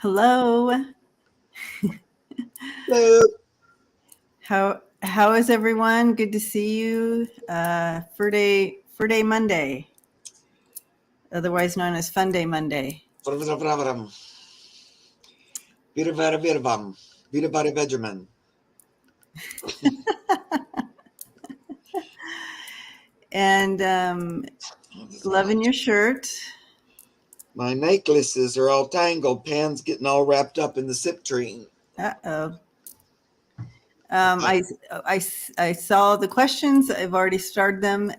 Hello. Hello. How is everyone? Good to see you. Furday Monday, otherwise known as Fun Day Monday. Benjamin. And loving your shirt. My necklaces are all tangled. Pan's getting all wrapped up in the citrine. Uh-oh. I saw the questions. I've already started them.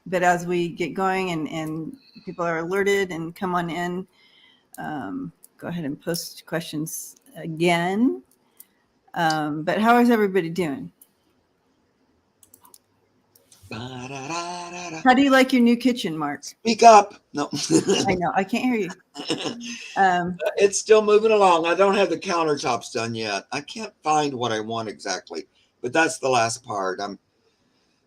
But as we get going and people are alerted and come on in, go ahead and post questions again. But how is everybody doing? How do you like your new kitchen, Mark? Speak up. No. I know. I can't hear you. It's still moving along. I don't have the countertops done yet. I can't find what I want exactly, but that's the last part.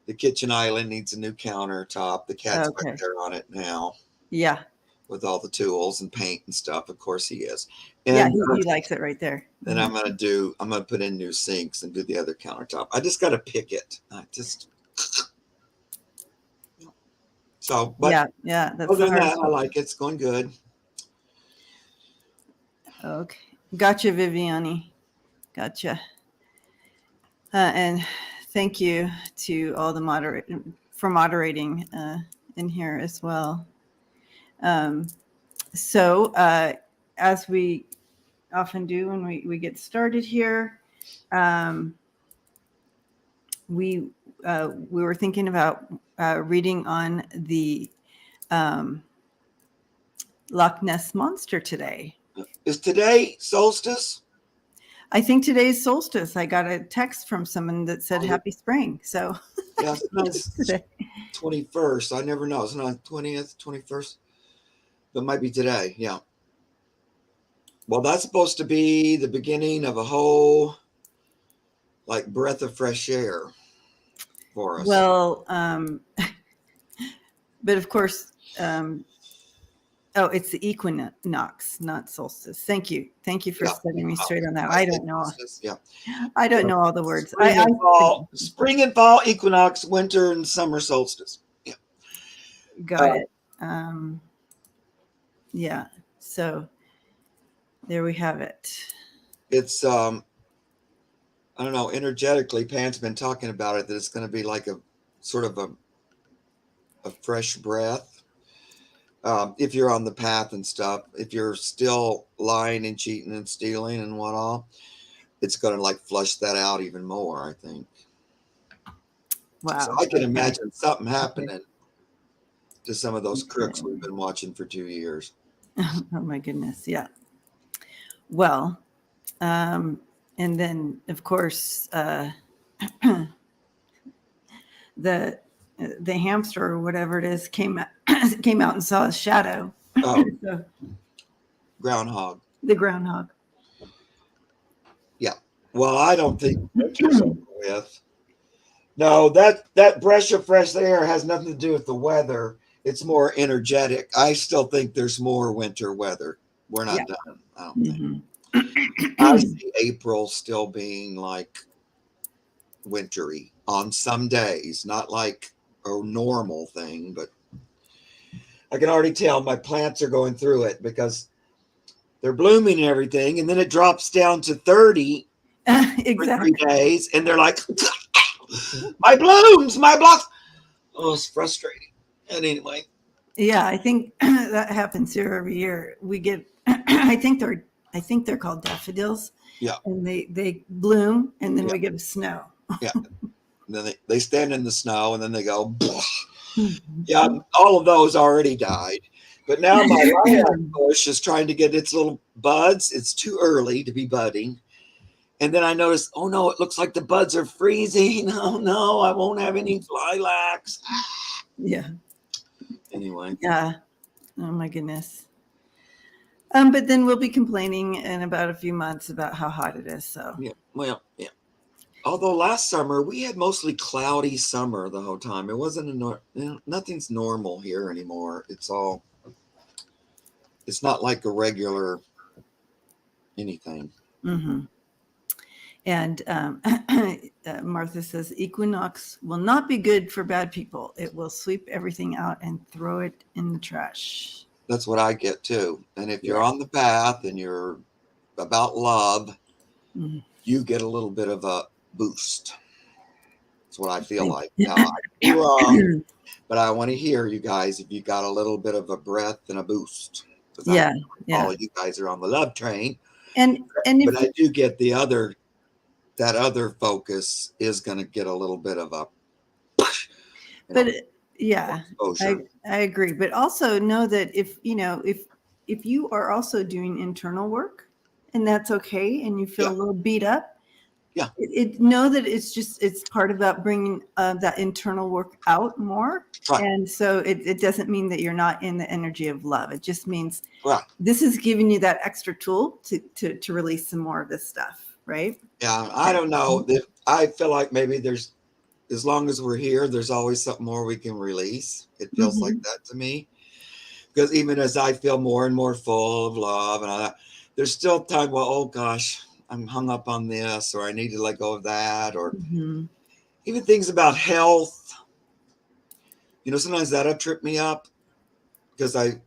The kitchen island needs a new countertop. The cat's back there on it now. Yeah. With all the tools and paint and stuff. Of course he is. And yeah, he likes it right there. Then I'm gonna put in new sinks and do the other countertop. I just gotta pick it. So, but yeah, that's other than that, I like it. It's going good. Okay, gotcha, Viviani. Gotcha. And thank you to all the moderating in here as well. So as we often do when we get started here, we were thinking about reading on the Loch Ness monster today. Is today solstice? I think today's solstice. I got a text from someone that said happy spring. So yeah, it's today. 21st. I never know. It's not 20th, 21st. But it might be today. Yeah. Well, that's supposed to be the beginning of a whole like breath of fresh air for us. Well, but of course, it's the equinox, not solstice. Thank you for setting me straight on that. I don't know. Yeah, I don't know all the words. Spring and fall equinox, winter and summer solstice. Yeah, got it. Yeah. So there we have it. It's I don't know. Energetically, Pan's been talking about it that it's going to be like a sort of a fresh breath. If you're on the path and stuff, if you're still lying and cheating and stealing and what all, it's going to like flush that out even more, I think. Wow. So I can imagine something happening to some of those crooks we've been watching for 2 years. Oh my goodness. Yeah. Well, and then of course, the hamster or whatever it is came out and saw a shadow. Oh, so, groundhog. The groundhog. Yeah. Well, I don't think winter's over with. No, that breath of fresh air has nothing to do with the weather. It's more energetic. I still think there's more winter weather. We're not done. I don't think. I see April still being like wintry on some days, not like a normal thing, but I can already tell my plants are going through it because they're blooming and everything, and then it drops down to 30 exactly. for 3 days, and they're like, my blooms, my blocks. Oh, it's frustrating. And anyway. Yeah, I think that happens here every year. We get, I think they're called daffodils. Yeah. And they bloom, and then we get snow. Yeah. And then they stand in the snow, and then they go, yeah, all of those already died. But now my lilac bush is trying to get its little buds. It's too early to be budding. And then I noticed, oh no, it looks like the buds are freezing. Oh no, I won't have any lilacs. Yeah. Anyway. Yeah. Oh my goodness. But then we'll be complaining in about a few months about how hot it is. So yeah. Well, yeah. Although last summer we had mostly cloudy summer the whole time. It wasn't nothing's normal here anymore. It's not like a regular anything. Mm-hmm. And Martha says, equinox will not be good for bad people. It will sweep everything out and throw it in the trash. That's what I get too. And if you're on the path and you're about love, you get a little bit of a boost. That's what I feel like. Now, I could be wrong, but I want to hear you guys if you got a little bit of a breath and a boost. Yeah. All of you guys are on the love train. And but I do get that other focus is going to get a little bit of a, yeah, I agree. But also know that if you are also doing internal work, and that's okay, and you feel a little beat up, know that it's part about bringing that internal work out more. Right. And so it doesn't mean that you're not in the energy of love. It just means this is giving you that extra tool to release some more of this stuff. Right. Yeah. I don't know. I feel like maybe as long as we're here, there's always something more we can release. It feels like that to me. Because even as I feel more and more full of love and all that, there's still time, well, oh gosh, I'm hung up on this, or I need to let go of that, or even things about health. Sometimes that'll trip me up because I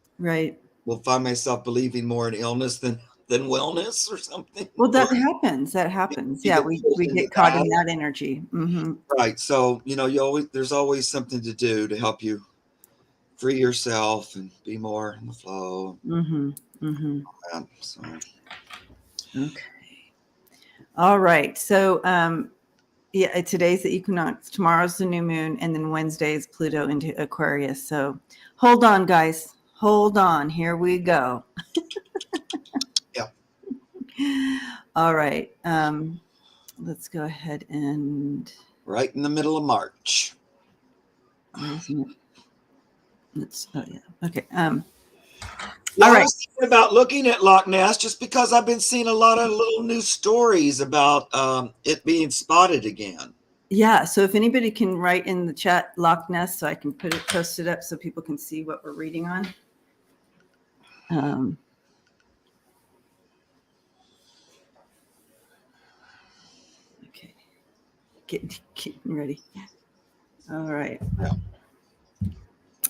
will find myself believing more in illness than wellness or something. Well, that happens. Yeah, we get caught in that energy. Right. So, there's always something to do to help you free yourself and be more in the flow. So. Okay. All right. So, today's the equinox, tomorrow's the new moon, and then Wednesday is Pluto into Aquarius. So hold on, guys. Hold on. Here we go. All right. Let's go ahead and... Right in the middle of March. Okay. All right. I was thinking about looking at Loch Ness just because I've been seeing a lot of little new stories about it being spotted again. Yeah. So if anybody can write in the chat Loch Ness, so I can post it up so people can see what we're reading on. Okay. Getting ready. All right. Yeah.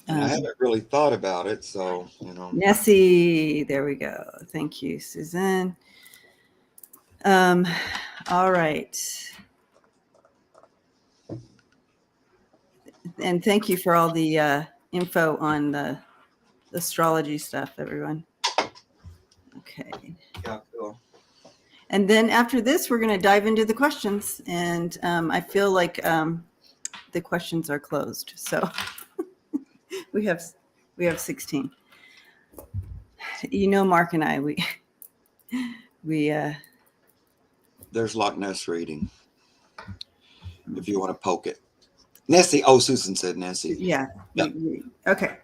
I haven't really thought about it, so Nessie, there we go. Thank you, Suzanne. All right. And thank you for all the info on the astrology stuff, everyone. Okay. Yeah, cool. And then after this, we're going to dive into the questions. And I feel like the questions are closed. So we have 16. Mark and I, we there's Loch Ness reading. If you want to poke it. Nessie. Oh, Susan said Nessie. Yeah. Okay.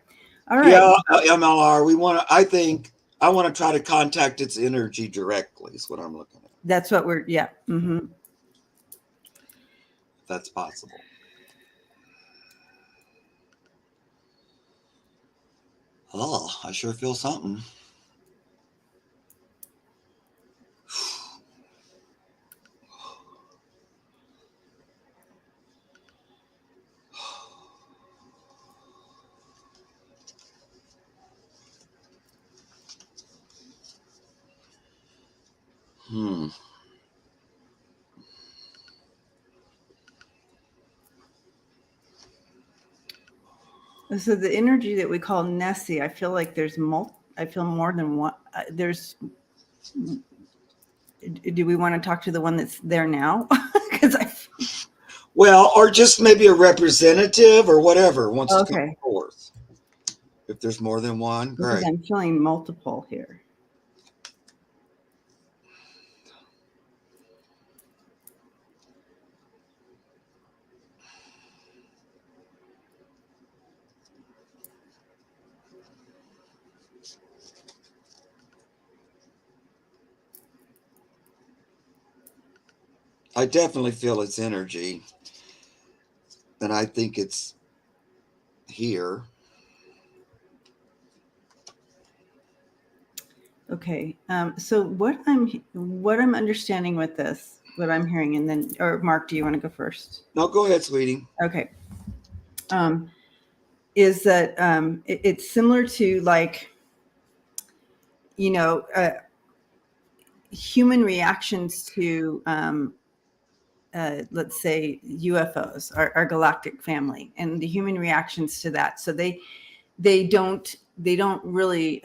All right. Yeah, MLR. I want to try to contact its energy directly is what I'm looking at. That's what we're, yeah. Mm-hmm. If that's possible. Oh, I sure feel something. So the energy that we call Nessie, I feel like I feel more than one. Do we want to talk to the one that's there now? Or just maybe a representative or whatever wants to come forth. If there's more than one, great. I'm feeling multiple here. I definitely feel its energy. And I think it's here. Okay. So what I'm understanding with this, what I'm hearing, and then, or Mark, do you want to go first? No, go ahead, sweetie. Okay. Is that it's similar to, like, you know, human reactions to let's say UFOs, our galactic family, and the human reactions to that. So they don't really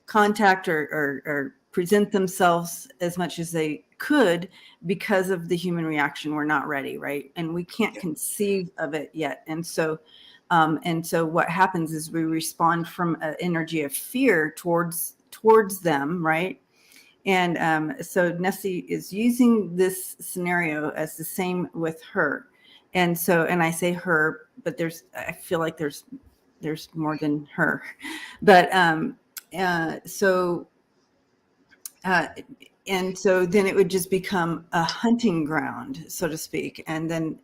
contact or present themselves as much as they could because of the human reaction. We're not ready, right? And we can't conceive of it yet. And so what happens is we respond from an energy of fear towards them, right? And so Nessie is using this scenario as the same with her. And so, and I say her, but I feel like there's more than her. But so and so then it would just become a hunting ground, so to speak. And then,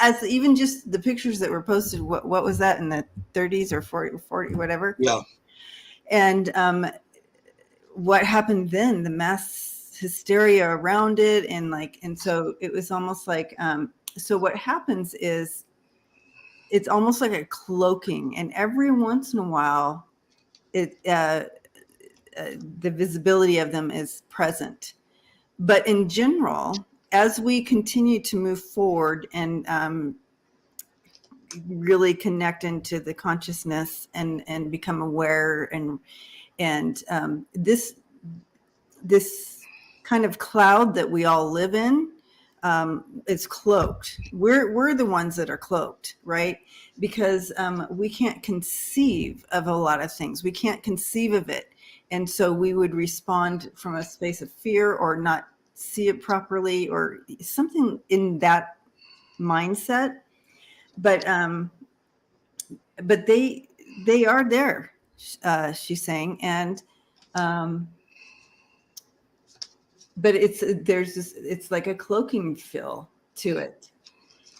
as even just the pictures that were posted, what was that, in the 30s or 40, whatever? Yeah. And what happened then, the mass hysteria around it, and so it was almost like, so what happens is it's almost like a cloaking, and every once in a while the visibility of them is present. But in general, as we continue to move forward and really connect into the consciousness and become aware, and this kind of cloud that we all live in is cloaked. We're the ones that are cloaked, right? Because we can't conceive of a lot of things. We can't conceive of it. And so we would respond from a space of fear, or not see it properly, or something in that mindset. But they are there, she's saying. And but it's like a cloaking feel to it.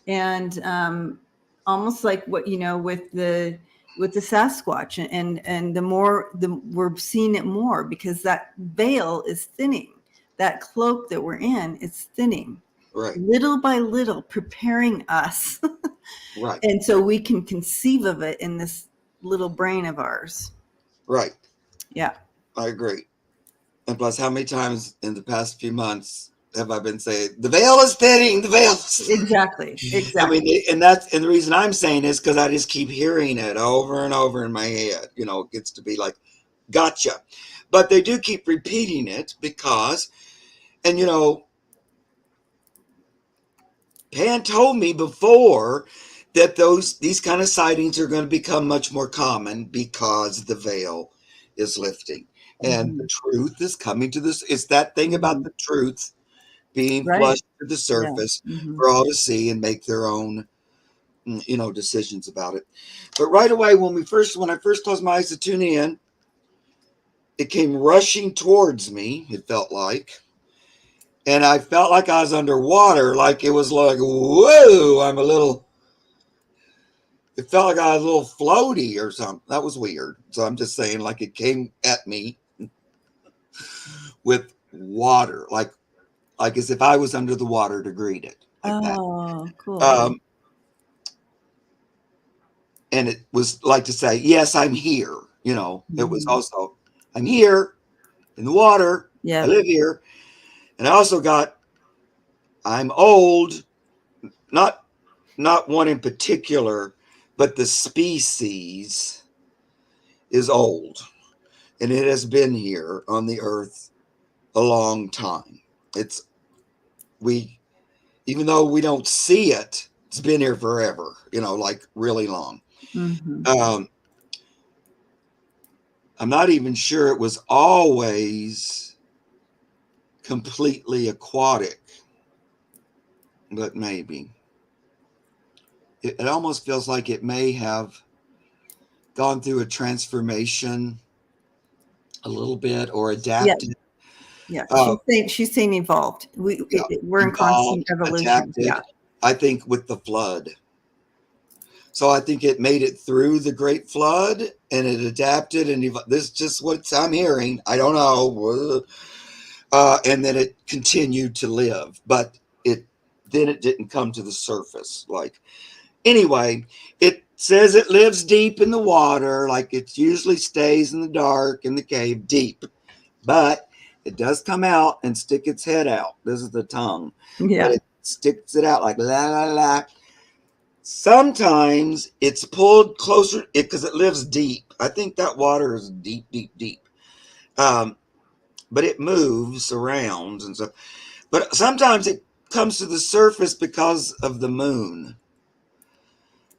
And almost like what, with the Sasquatch, and the more we're seeing it more, because that veil is thinning, that cloak that we're in is thinning, Right. Little by little, preparing us. Right. And so we can conceive of it in this little brain of ours. Right. Yeah. I agree. And plus, how many times in the past few months have I been saying, the veil is thinning, the veil is Exactly. I mean, and the reason I'm saying is because I just keep hearing it over and over in my head. It gets to be like, gotcha. But they do keep repeating it because, and Pan told me before that these kind of sightings are going to become much more common because the veil is lifting. And the truth is coming to this. It's that thing about the truth being flushed to the surface for all to see and make their own, decisions about it. But right away, when I first closed my eyes to tune in, it came rushing towards me. It felt like, and I felt like I was underwater. Like it was like, whoa! It felt like I was a little floaty or something. That was weird. So I'm just saying, like it came at me with water, like as if I was under the water to greet it. Like that. Cool. And it was like to say, yes, I'm here. It was also, I'm here in the water. Yeah. I live here. And I also got, I'm old, not one in particular, but the species is old. And it has been here on the earth a long time. Even though we don't see it, it's been here forever, like really long. I'm not even sure it was always completely aquatic, but maybe. It almost feels like it may have gone through a transformation a little bit, or adapted. Yeah. She's saying evolved. We're in constant evolution. Adapted, I think with the flood. So I think it made it through the Great Flood and it adapted. And this is just what I'm hearing. I don't know. And then it continued to live, but it didn't come to the surface. Like, anyway, it says it lives deep in the water. Like, it usually stays in the dark in the cave deep, but it does come out and stick its head out. This is the tongue. Yeah. But it sticks it out like la la la. Sometimes it's pulled closer because it lives deep. I think that water is deep, deep, deep. But it moves around and stuff. But sometimes it comes to the surface because of the moon.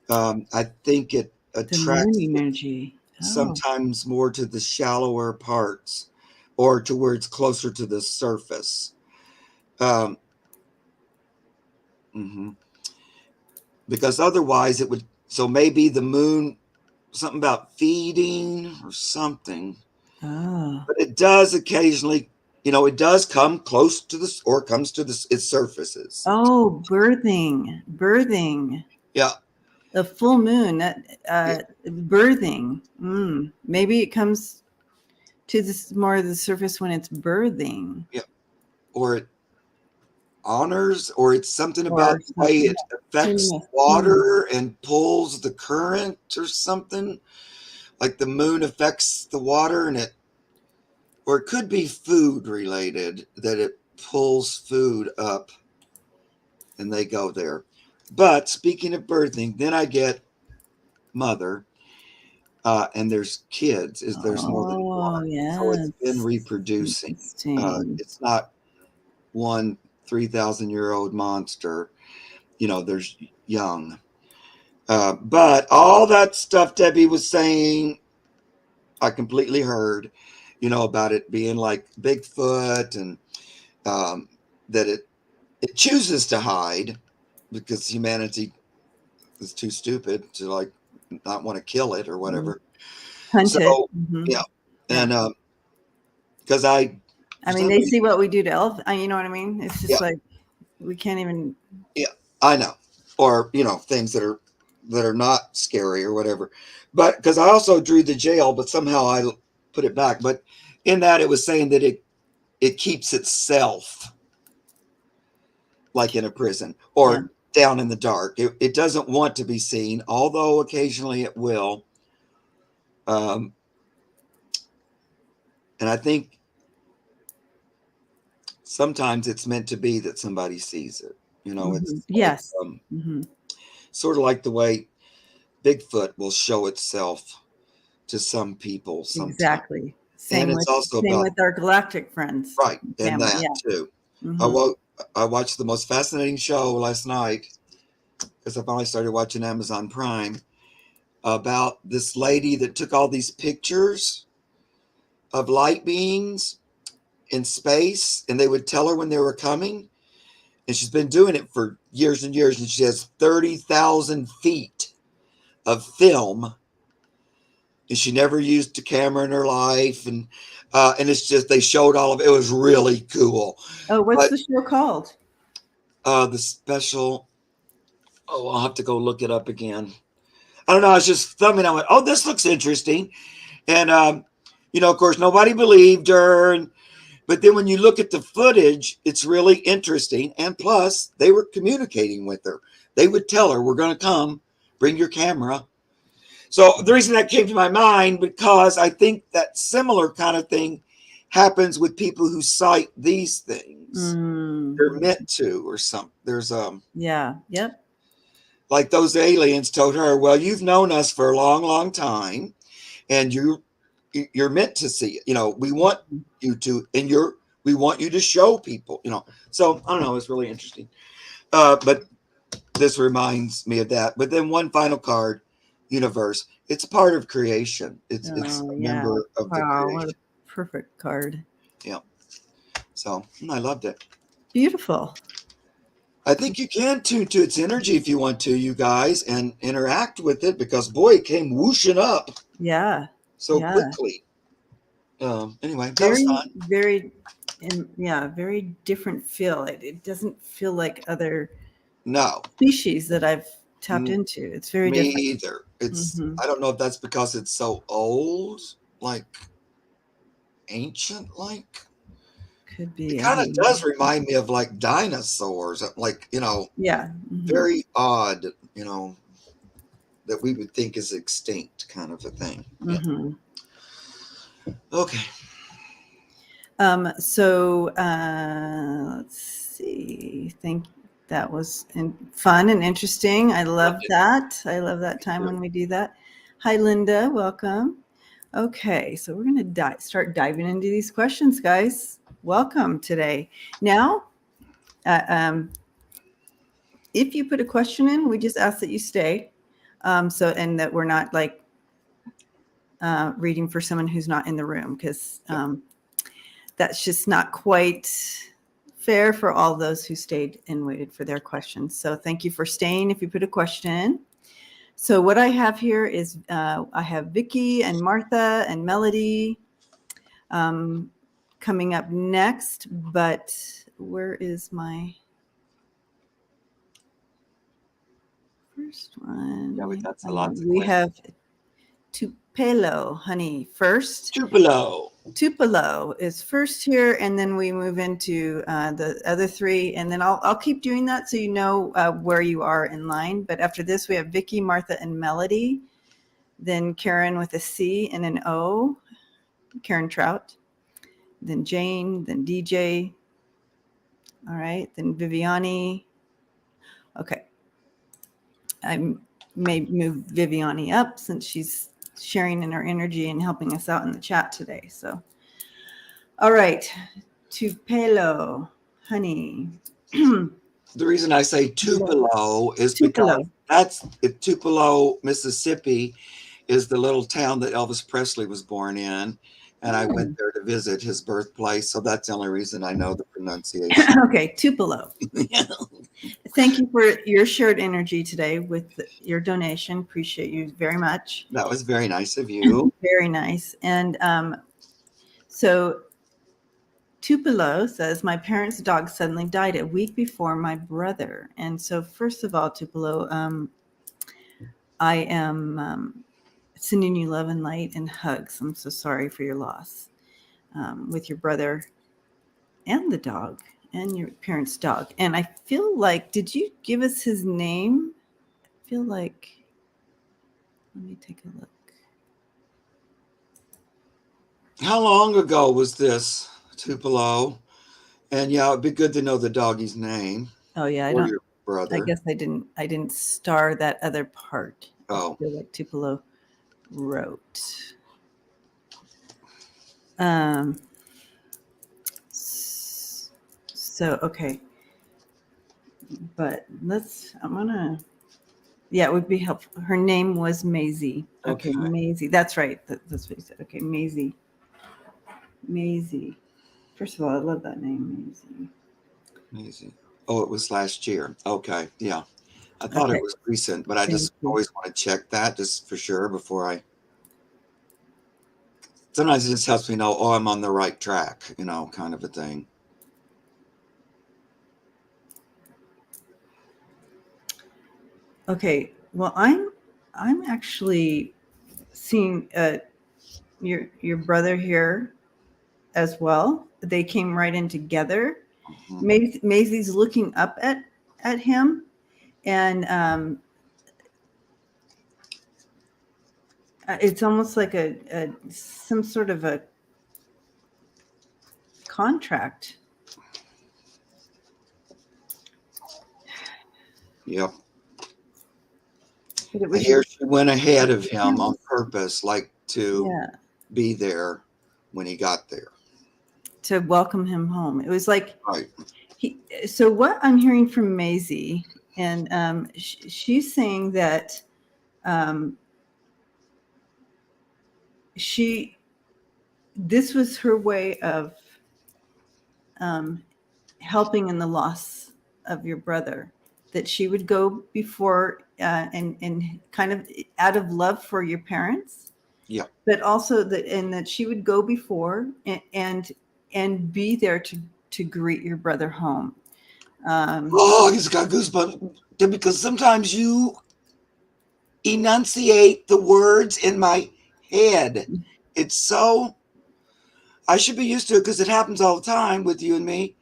I think it attracts The moon energy. sometimes more to the shallower parts or to where it's closer to the surface. Because otherwise it would, so maybe the moon, something about feeding or something. But it does occasionally, it does come close to this or comes to its surfaces. Oh, birthing. Yeah. The full moon, birthing. Maybe it comes to this more of the surface when it's birthing. Yeah. Or it honors, or it's something about the way it affects water and pulls the current or something. Like the moon affects the water and or it could be food related, that it pulls food up and they go there. But speaking of birthing, then I get mother, and there's kids. There's more than one. Yes. So it's been reproducing. It's not one 3,000-year-old monster. There's young. But all that stuff Debbie was saying, I completely heard, about it being like Bigfoot and that it chooses to hide because humanity is too stupid to like not want to kill it or whatever. Hunt it. Yeah. And because I mean, they see what we do to elephants. You know what I mean? It's just like we can't even. Yeah, I know. Or things that are not scary or whatever. But because I also drew the jail, but somehow I put it back. But in that, it was saying that it keeps itself like in a prison or down in the dark. It doesn't want to be seen, although occasionally it will. And I think sometimes it's meant to be that somebody sees it. It's sort of like the way Bigfoot will show itself to some people sometimes. Exactly. Same with our galactic friends. Right. And that too. I watched the most fascinating show last night because I finally started watching Amazon Prime about this lady that took all these pictures of light beings in space, and they would tell her when they were coming. And she's been doing it for years and years, and she has 30,000 feet of film, and she never used a camera in her life. And it's just, they showed all of it. It was really cool. Oh, what's the show called? The special. Oh, I'll have to go look it up again. I don't know. I was just thumbing. I went, oh, this looks interesting. And, of course, nobody believed her. But then when you look at the footage, it's really interesting. And plus, they were communicating with her. They would tell her, we're going to come, bring your camera. So the reason that came to my mind, because I think that similar kind of thing happens with people who cite these things. They're meant to, or something. There's like those aliens told her, well, you've known us for a long, long time, and you're meant to see it. We want you to, and we want you to show people, So I don't know, it's really interesting. But this reminds me of that. But then one final card, universe. It's part of creation. It's a member of the creation. What a perfect card. Yeah. So I loved it. Beautiful. I think you can tune to its energy if you want to, you guys, and interact with it, because boy, it came whooshing up. Yeah. So quickly. Anyway, very, very, very different feel. It doesn't feel like other species that I've tapped into. It's very Me different. either. It's Mhm. I don't know if that's because it's so old, like ancient, like Could it be. I kind of don't know. does remind me of like dinosaurs, like Yeah. Mhm. very odd, that we would think is extinct, kind of a thing. Yeah. Mhm. Okay. So let's see. That was fun and interesting. I love that. I love that time when we do that. Hi, Linda. Welcome. Okay, so we're going to start diving into these questions, guys. Welcome today. Now, if you put a question in, we just ask that you stay. And that we're not like reading for someone who's not in the room, because that's just not quite fair for all those who stayed and waited for their questions. So thank you for staying if you put a question in. So what I have here is I have Vicky and Martha and Melody coming up next, but where is my first one? Yeah, but that's a lot. We have Tupelo, honey, first. Tupelo is first here, and then we move into the other three, and then I'll keep doing that so you know where you are in line. But after this, we have Vicky, Martha, and Melody. Then Karen with a C and an O, Karen Trout. Then Jane, then DJ. All right, then Viviani. Okay, I may move Viviani up since she's sharing in her energy and helping us out in the chat today. So, all right, Tupelo, honey. The reason I say Tupelo is because Tupelo, Mississippi, is the little town that Elvis Presley was born in. And I went there to visit his birthplace. So that's the only reason I know the pronunciation. Okay, Tupelo. Thank you for your shared energy today with your donation. Appreciate you very much. That was very nice of you. Very nice. And so Tupelo says, my parents' dog suddenly died a week before my brother. And so first of all, Tupelo, I am sending you love and light and hugs. I'm so sorry for your loss with your brother and the dog and your parents' dog. And I feel like, did you give us his name? I feel like, let me take a look. How long ago was this, Tupelo? And yeah, it'd be good to know the doggy's name. Oh yeah, or your brother. I guess I didn't star that other part. Oh. I feel like Tupelo wrote. So okay. But it would be helpful. Her name was Maisie. Okay, Maisie. That's right. That's what you said. Okay, Maisie. Maisie. First of all, I love that name, Maisie. Maisie. Oh, it was last year. Okay, yeah. I thought it was recent, but I just always want to check that just for sure before I. Sometimes it just helps me know, I'm on the right track, kind of a thing. Okay, well, I'm actually seeing your brother here as well. They came right in together. Mm-hmm. Maisie's looking up at him, and it's almost like some sort of a contract. Yep. I hear she went ahead of him on purpose, like to be there when he got there. To welcome him home. It was like, so what I'm hearing from Maisie, and she's saying that this was her way of helping in the loss of your brother, that she would go before and kind of out of love for your parents, but also that she would go before and be there to greet your brother home. I just got goosebumps because sometimes you enunciate the words in my head. It's so, I should be used to it because it happens all the time with you and me.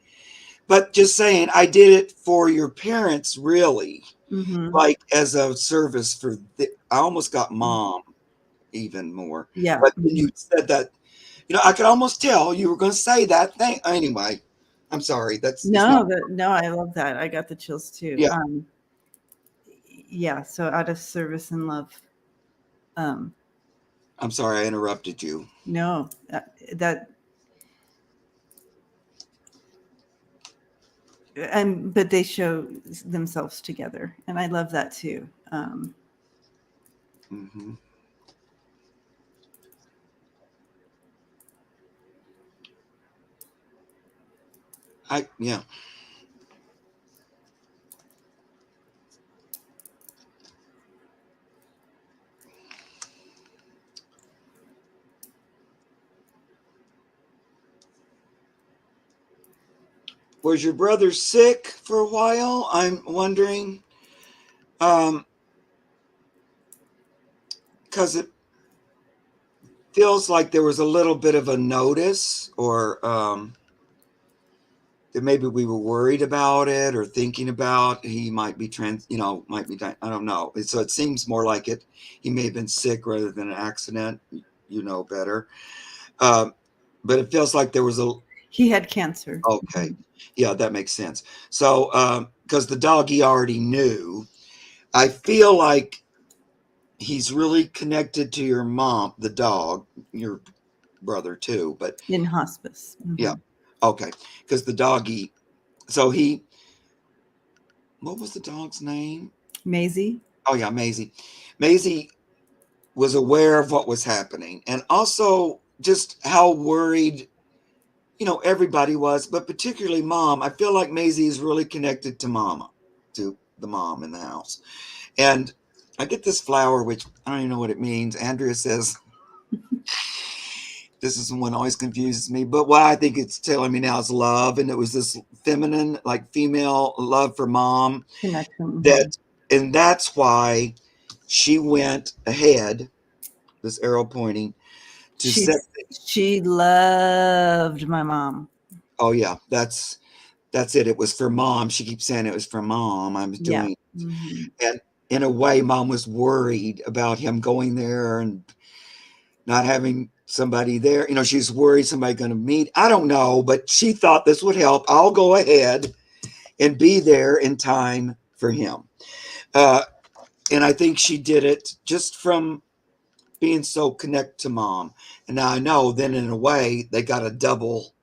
But just saying, I did it for your parents, really, like as a service for, I almost got mom even more. Yeah. But when you said that, I could almost tell you were going to say that thing. Anyway, I'm sorry. It's not. No, I love that. I got the chills too. Yeah. Yeah. So out of service and love. I'm sorry I interrupted you. No, but they show themselves together, and I love that too. Mm-hmm. Yeah. Was your brother sick for a while? I'm wondering. Because it feels like there was a little bit of a notice, or that maybe we were worried about it or thinking about he might be might be dying. I don't know. So it seems more like he may have been sick rather than an accident. You know better. But it feels like there was he had cancer. Okay. Yeah, that makes sense. So, because the dog he already knew, I feel like he's really connected to your mom, the dog, your brother too, but in hospice. yeah. Okay. Because the doggy, what was the dog's name? Maisie. Oh yeah, Maisie. Maisie was aware of what was happening, and also just how worried, everybody was, but particularly mom. I feel like Maisie is really connected to mama, to the mom in the house. And I get this flower, which I don't even know what it means. Andrea says, this is one always confuses me, but what I think it's telling me now is love. And it was this feminine, like female love for mom Connection. and that's why she went ahead, this arrow pointing, to she loved my mom. Oh yeah, that's it. It was for mom. She keeps saying it was for mom. I was doing and in a way, mom was worried about him going there and not having somebody there. She's worried somebody going to meet. I don't know, but she thought this would help. I'll go ahead and be there in time for him. And I think she did it just from being so connected to mom. And now I know then in a way they got a double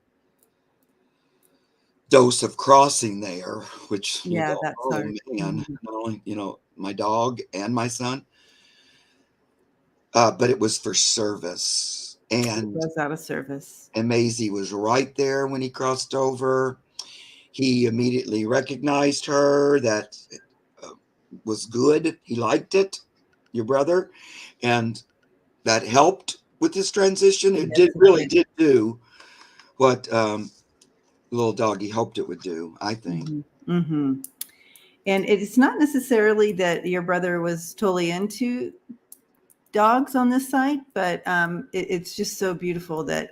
dose of crossing there, which that's hard. Man, not only, my dog and my son, but it was for service. And it was out of service. And Maisie was right there when he crossed over. He immediately recognized her. That was good. He liked it, your brother, and that helped with his transition. It did do what little doggy hoped it would do, I think. And it's not necessarily that your brother was totally into dogs on this side, but it's just so beautiful that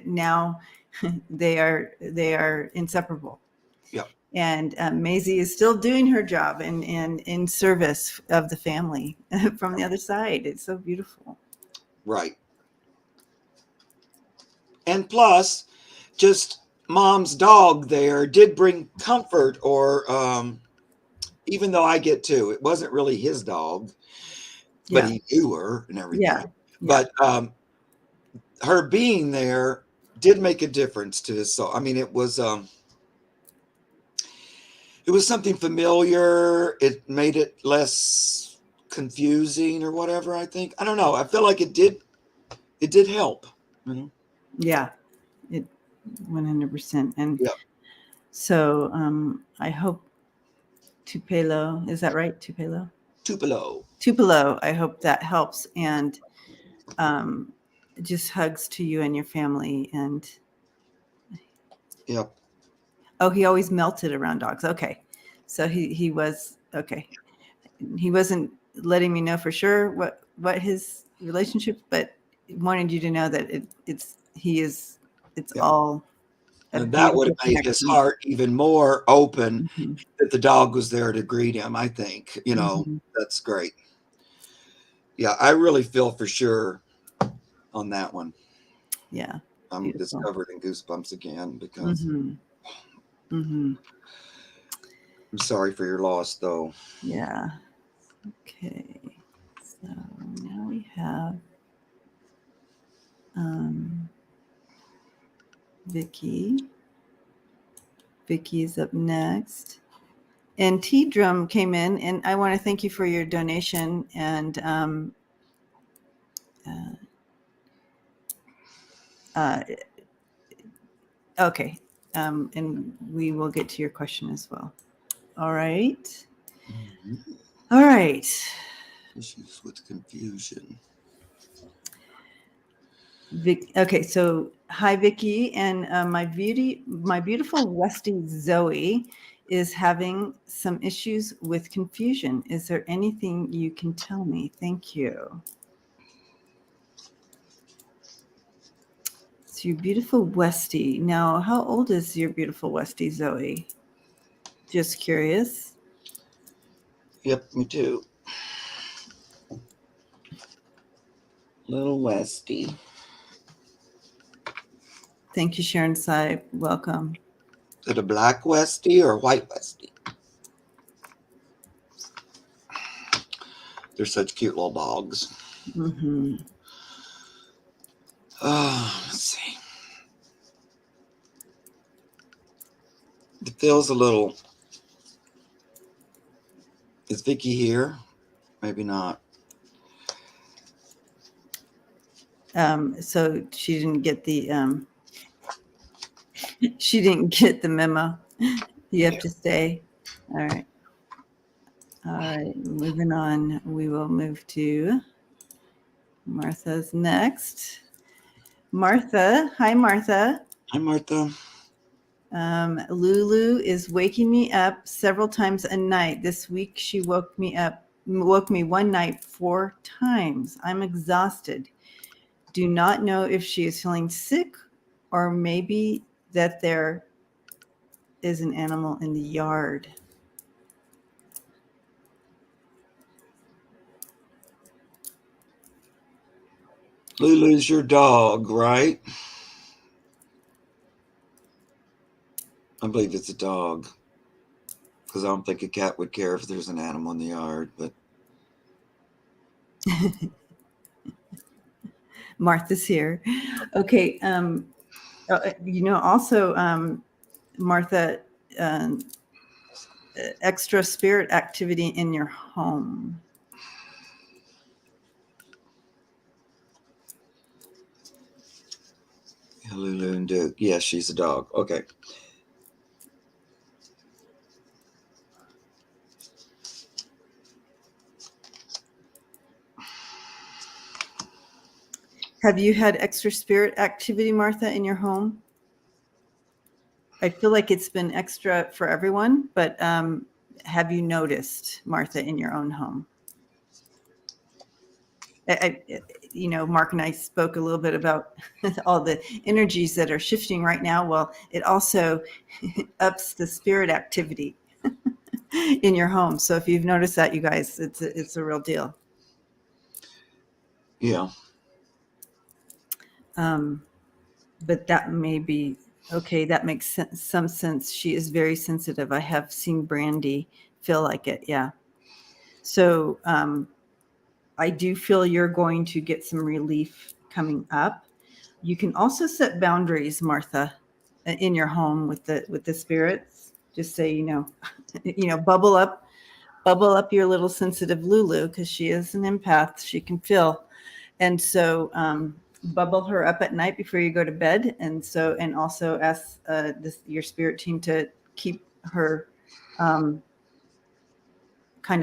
now they are inseparable. Yeah. And Maisie is still doing her job and in service of the family from the other side. It's so beautiful. Right. And plus, just mom's dog there did bring comfort, or even though I get too, it wasn't really his dog, but he knew her and everything. Yeah. But her being there did make a difference to his soul. I mean, it was something familiar. It made it less confusing or whatever, I think. I don't know. I feel like it did help. Yeah, it 100%. And so I hope Tupelo, is that right? Tupelo. I hope that helps, and just hugs to you and your family. And oh, he always melted around dogs. Okay, so he was okay. he wasn't letting me know for sure what his relationship, but wanted you to know that it's all a And that would beautiful have made his connection. heart even more open Mm-hmm. that the dog was there to greet him. I think, Mm-hmm. that's great. Yeah, I really feel for sure on that one. Yeah. I'm Beautiful. discovered in goosebumps again because Mm-hmm. Mm-hmm. I'm sorry for your loss, though. Yeah. Okay. So now we have Vicky. Vicky is up next. And T Drum came in, and I want to thank you for your donation. And okay, and we will get to your question as well. All right. All right. Issues with confusion. Okay, so hi Vicky, and my beautiful Westie Zoe is having some issues with confusion. Is there anything you can tell me? Thank you. So your beautiful Westie. Now, how old is your beautiful Westie Zoe? Just curious. Yep, me too. Little Westie. Thank you, Sharon Sai. Welcome. Is it a black Westie or a white Westie? They're such cute little dogs. Mm-hmm. Let's see. It feels a little. Is Vicky here? Maybe not. So she didn't get the she didn't get the memo. You have to stay. All right. All right. Moving on. We will move to Martha's next. Martha. Hi, Martha. Hi, Martha. Lulu is waking me up several times a night. This week she woke me one night 4 times. I'm exhausted. Do not know if she is feeling sick or maybe that there is an animal in the yard. Lulu's your dog, right? I believe it's a dog. Because I don't think a cat would care if there's an animal in the yard, but Martha's here. Okay. Also, Martha, extra spirit activity in your home. yeah, Lulu and Duke. Yes, she's a dog. Okay. Have you had extra spirit activity, Martha, in your home? I feel like it's been extra for everyone, but have you noticed, Martha, in your own home? Mark and I spoke a little bit about all the energies that are shifting right now. Well, it also ups the spirit activity in your home. So if you've noticed that, you guys, it's a real deal. Yeah. But that may be okay. That makes some sense. She is very sensitive. I have seen Brandy feel like it. Yeah. So I do feel you're going to get some relief coming up. You can also set boundaries, Martha, in your home with the spirits. Just say, bubble up your little sensitive Lulu, because she is an empath. She can feel. And so bubble her up at night before you go to bed. And also ask your spirit team to keep her kind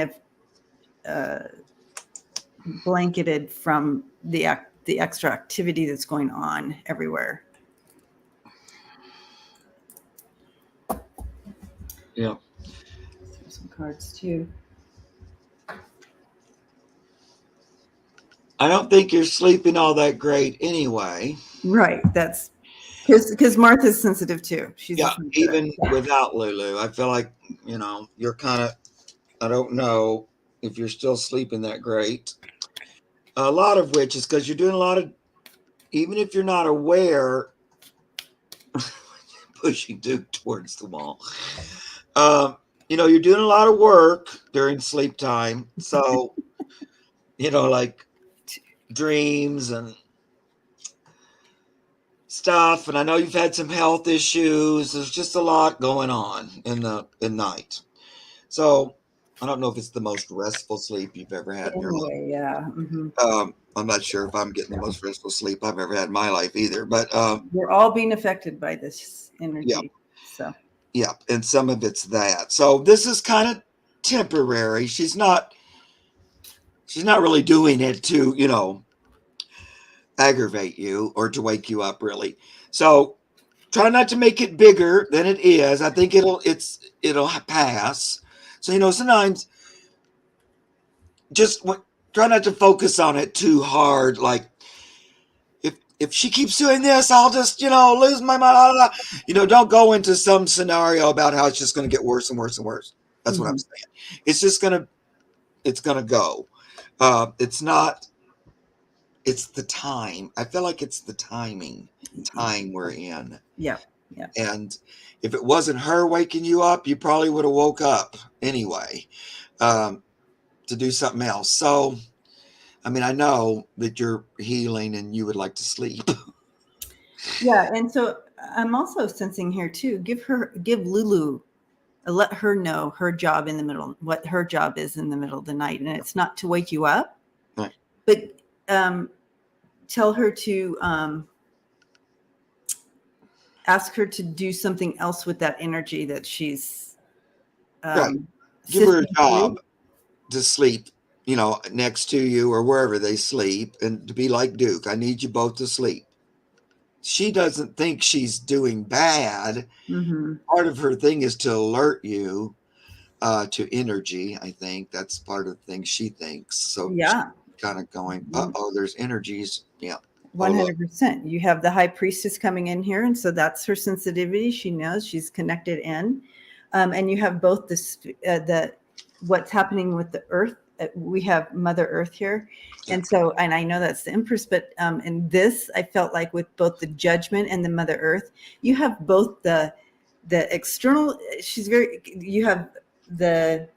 of blanketed from the extra activity that's going on everywhere. Yeah. Some cards too. I don't think you're sleeping all that great anyway. Right. That's because Martha's sensitive too. She's a Yeah, sensitive. even without Lulu, I feel like, you're kind of, I don't know if you're still sleeping that great. A lot of which is because you're doing a lot of, even if you're not aware, pushing Duke towards the wall. You're doing a lot of work during sleep time. So, like dreams and stuff. And I know you've had some health issues. There's just a lot going on in night. So I don't know if it's the most restful sleep you've ever had in your life. Anyway, yeah. Mm-hmm. I'm not sure if I'm getting the most restful sleep I've ever had in my life either. But we're all being affected by this energy. Yeah. So yeah, and some of it's that. So this is kind of temporary. She's not really doing it to, aggravate you or to wake you up really. So try not to make it bigger than it is. I think it'll pass. So, sometimes just try not to focus on it too hard. Like if she keeps doing this, I'll just, lose my mind. Don't go into some scenario about how it's just going to get worse and worse and worse. That's what I'm saying. It's just it's going to go. It's not, it's the time. I feel like it's the time we're in. yeah. Yeah. And if it wasn't her waking you up, you probably would have woke up anyway, to do something else. So, I know that you're healing and you would like to sleep. Yeah. And so I'm also sensing here too, give Lulu, let her know her job in the middle, what her job is in the middle of the night. And it's not to wake you up, Right. but tell her to ask her to do something else with that energy that she's Right. Give her a job to sleep, next to you or wherever they sleep, and to be like Duke. I need you both to sleep. She doesn't think she's doing bad. Mm-hmm. Part of her thing is to alert you to energy. I think that's part of the thing she thinks. So yeah, kind of going, there's energies. Yeah. 100%. You have the high priestess coming in here, and so that's her sensitivity. She knows she's connected in, and you have both the what's happening with the earth. We have Mother Earth here, and so, and I know that's the Empress, but in this, I felt like with both the Judgment and the Mother Earth, you have both the external. You have the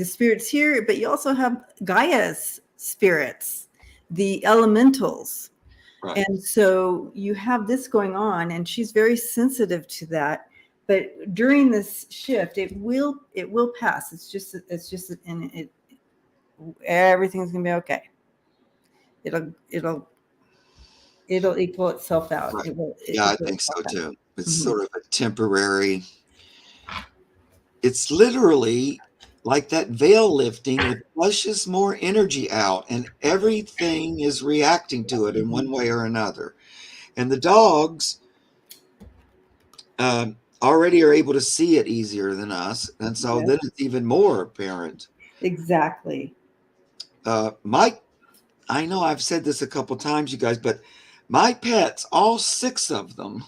spirits here, but you also have Gaia's spirits, the elementals. Right. And so you have this going on, and she's very sensitive to that. But during this shift, it will pass. It's just and everything's gonna be okay. It'll equal itself out. Right. It I think so too. It's sort of a temporary. It's literally like that veil lifting. It flushes more energy out, and everything is reacting to it in one way or another. And the dogs already are able to see it easier than us, and so then it's even more apparent. Exactly. Mike, I know I've said this a couple times, you guys, but my pets, all 6 of them,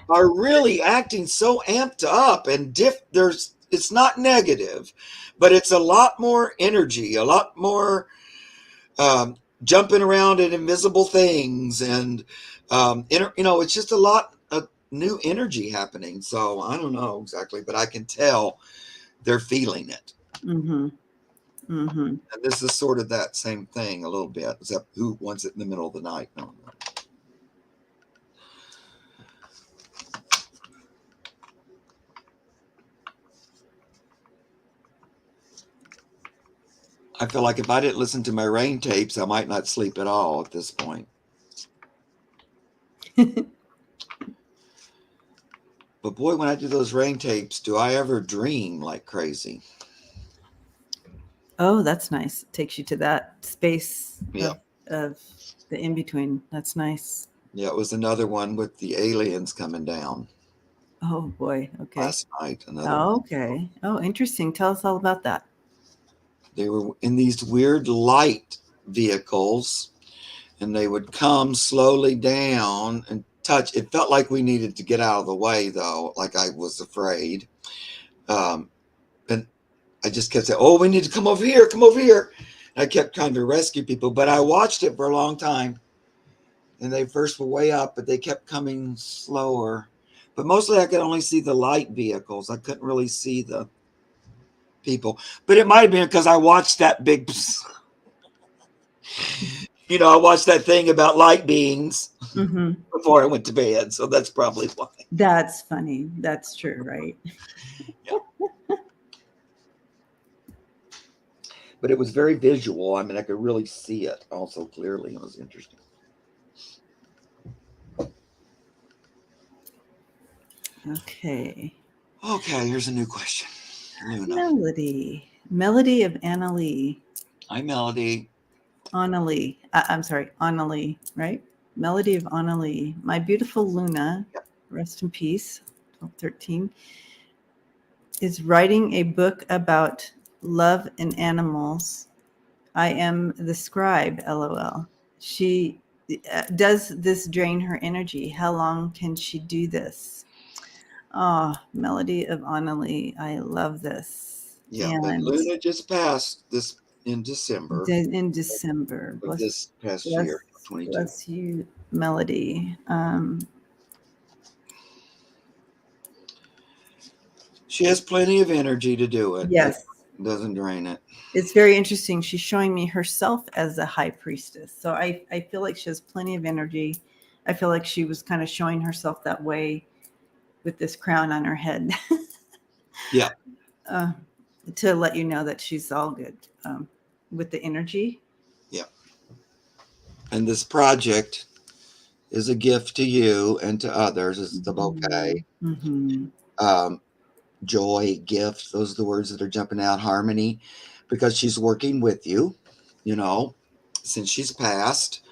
are really acting so amped up, and it's not negative, but it's a lot more energy, a lot more jumping around at invisible things, and it's just a lot of new energy happening. So I don't know exactly, but I can tell they're feeling it. Mm-hmm. Mm-hmm. And this is sort of that same thing a little bit, except who wants it in the middle of the night? No. I feel like if I didn't listen to my rain tapes, I might not sleep at all at this point. But boy, when I do those rain tapes, do I ever dream like crazy. Oh, that's nice. It takes you to that space Yeah. of the in-between. That's nice. Yeah, it was another one with the aliens coming down. Oh, boy. Okay. Last night, another one. Okay. Oh, interesting. Tell us all about that. They were in these weird light vehicles, and they would come slowly down and touch. It felt like we needed to get out of the way, though, like I was afraid. And I just kept saying, oh, we need to come over here, come over here. And I kept trying to rescue people, but I watched it for a long time. And they first were way up, but they kept coming slower. But mostly I could only see the light vehicles. I couldn't really see the people. But it might have been because I watched that big, I watched that thing about light beings before I went to bed. So that's probably why. That's funny. That's true, right? Yeah. But it was very visual. I mean, I could really see it also clearly. It was interesting. Okay. Okay, here's a new question. Luna. Melody of Annalie. Hi, Melody. Annalie. I'm sorry, Annalie, right? Melody of Annalie. My beautiful Luna, rest in peace, 1213, is writing a book about love and animals. I am the scribe, LOL. She does this drain her energy? How long can she do this? Oh, Melody of Annalie. I love this. Yeah, and but Luna just passed this in December. In December. Of this past year, 22. Bless you, Melody. She has plenty of energy to do it. Yes. It doesn't drain it. It's very interesting. She's showing me herself as a high priestess. So I feel like she has plenty of energy. I feel like she was kind of showing herself that way with this crown on her head. Yeah. To let you know that she's all good with the energy. Yeah. And this project is a gift to you and to others. It's the bouquet. Joy, gift. Those are the words that are jumping out. Harmony, because she's working with you, since she's passed.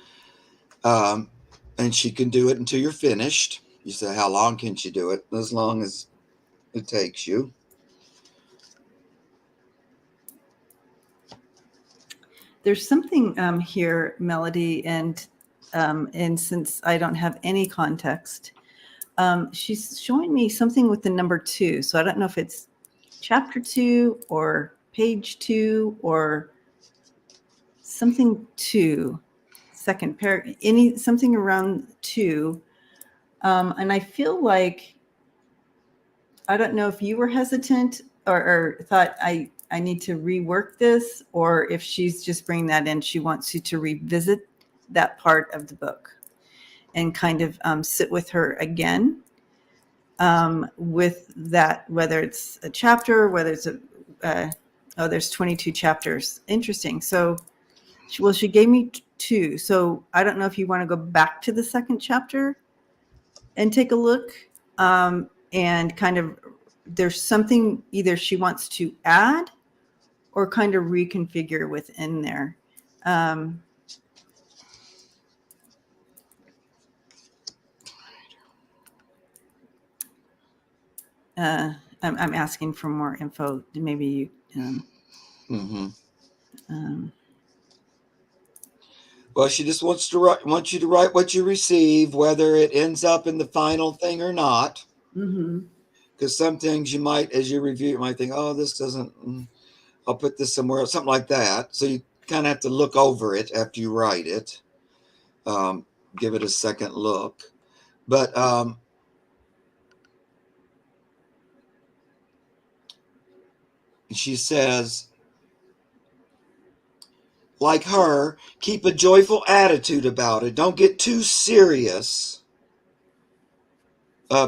And she can do it until you're finished. You say, how long can she do it? As long as it takes you. There's something here, Melody, and since I don't have any context, she's showing me something with the number 2. So I don't know if it's chapter 2 or page 2 or something 2, second paragraph, something around 2. And I feel like, I don't know if you were hesitant or thought I need to rework this, or if she's just bringing that in. She wants you to revisit that part of the book and kind of sit with her again with that, whether it's a chapter, whether it's there's 22 chapters. Interesting. So, she gave me 2. So I don't know if you want to go back to the second chapter and take a look and kind of, there's something either she wants to add or kind of reconfigure within there. I'm asking for more info. Maybe you. Well, she just wants you to write what you receive, whether it ends up in the final thing or not. Because some things you might, as you review, you might think, oh, this doesn't, I'll put this somewhere else, something like that. So you kind of have to look over it after you write it. Give it a second look. But she says, like her, keep a joyful attitude about it. Don't get too serious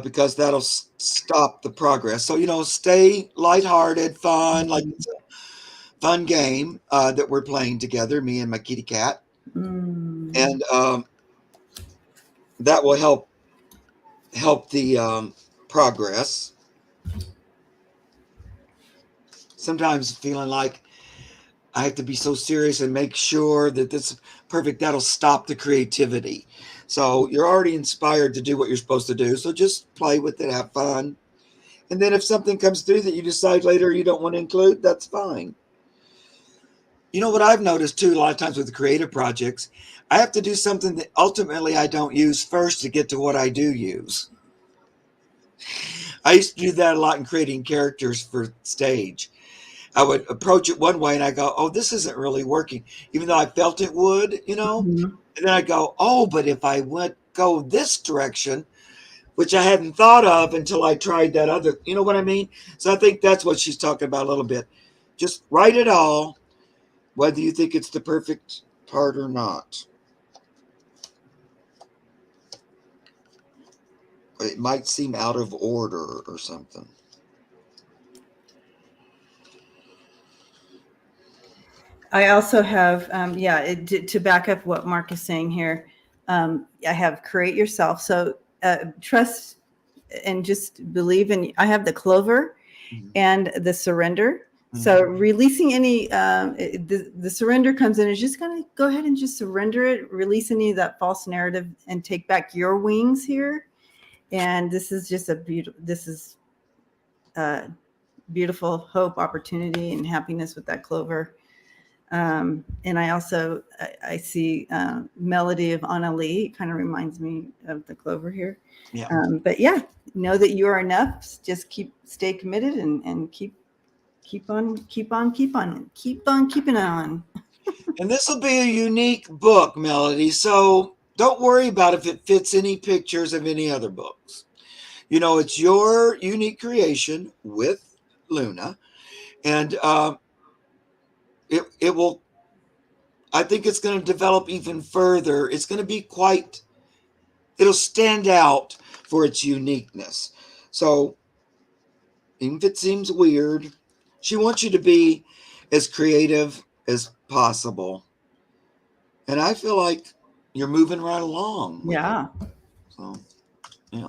because that'll stop the progress. So, stay lighthearted, fun, like it's a fun game that we're playing together, me and my kitty cat. And that will help the progress. Sometimes feeling like I have to be so serious and make sure that this is perfect, that'll stop the creativity. So you're already inspired to do what you're supposed to do. So just play with it, have fun. And then if something comes through that you decide later you don't want to include, that's fine. You know what I've noticed too, a lot of times with the creative projects, I have to do something that ultimately I don't use first to get to what I do use. I used to do that a lot in creating characters for stage. I would approach it one way and I go, oh, this isn't really working, even though I felt it would, you know? Mhm. And then I go, oh, but if I go this direction, which I hadn't thought of until I tried that other, you know what I mean? So I think that's what she's talking about a little bit. Just write it all, whether you think it's the perfect part or not. It might seem out of order or something. I also have, to back up what Mark is saying here, I have create yourself. So trust and just believe in, I have the clover and the surrender. So releasing any, the surrender comes in, is just going to go ahead and just surrender it, release any of that false narrative and take back your wings here. And this is just beautiful hope, opportunity, and happiness with that clover. And I also, I see melody of Anna Lee. It kind of reminds me of the clover here. Yeah. But yeah, know that you are enough. Just stay committed and keep on keeping on. And this will be a unique book, Melody. So don't worry about if it fits any pictures of any other books. You know, it's your unique creation with Luna. And it will, I think it's going to develop even further. It's going to be it'll stand out for its uniqueness. So even if it seems weird, she wants you to be as creative as possible. And I feel like you're moving right along. Yeah. So, yeah.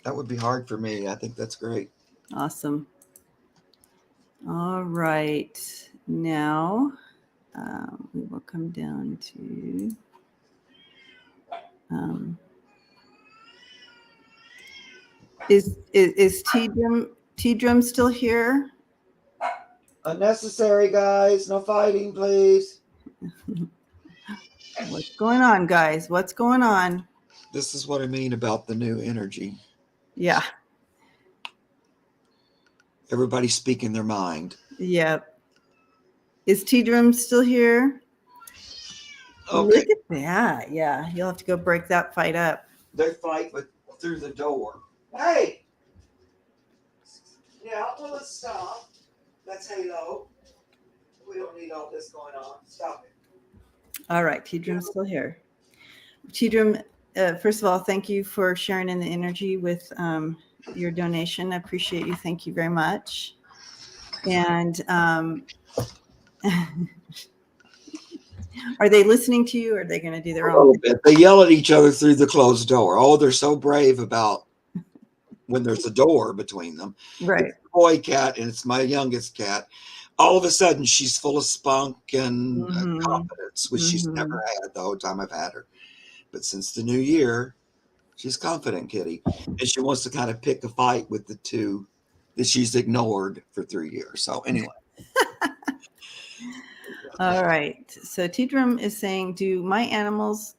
That would be hard for me. I think that's great. Awesome. All right. Now we will come down to is T Drum still here? Unnecessary, guys. No fighting, please. What's going on, guys? What's going on? This is what I mean about the new energy. Yeah. Everybody's speaking their mind. Yep. Is T Drum still here? Okay. Look at that. Yeah. You'll have to go break that fight up. They fight through the door. Hey! Yeah, well, let's stop. That's Halo. We don't need all this going on. Stop it. All right. T Drum's still here. T Drum, first of all, thank you for sharing in the energy with your donation. I appreciate you. Thank you very much. And are they listening to you, or are they going to do their A own? little bit. They yell at each other through the closed door. Oh, they're so brave about when there's a door between them. Right. It's a boy cat, and it's my youngest cat. All of a sudden, she's full of spunk and confidence, which she's never had the whole time I've had her. But since the new year, she's confident, kitty. And she wants to kind of pick a fight with the two that she's ignored for 3 years. So anyway. All right. So T Drum is saying, do my animals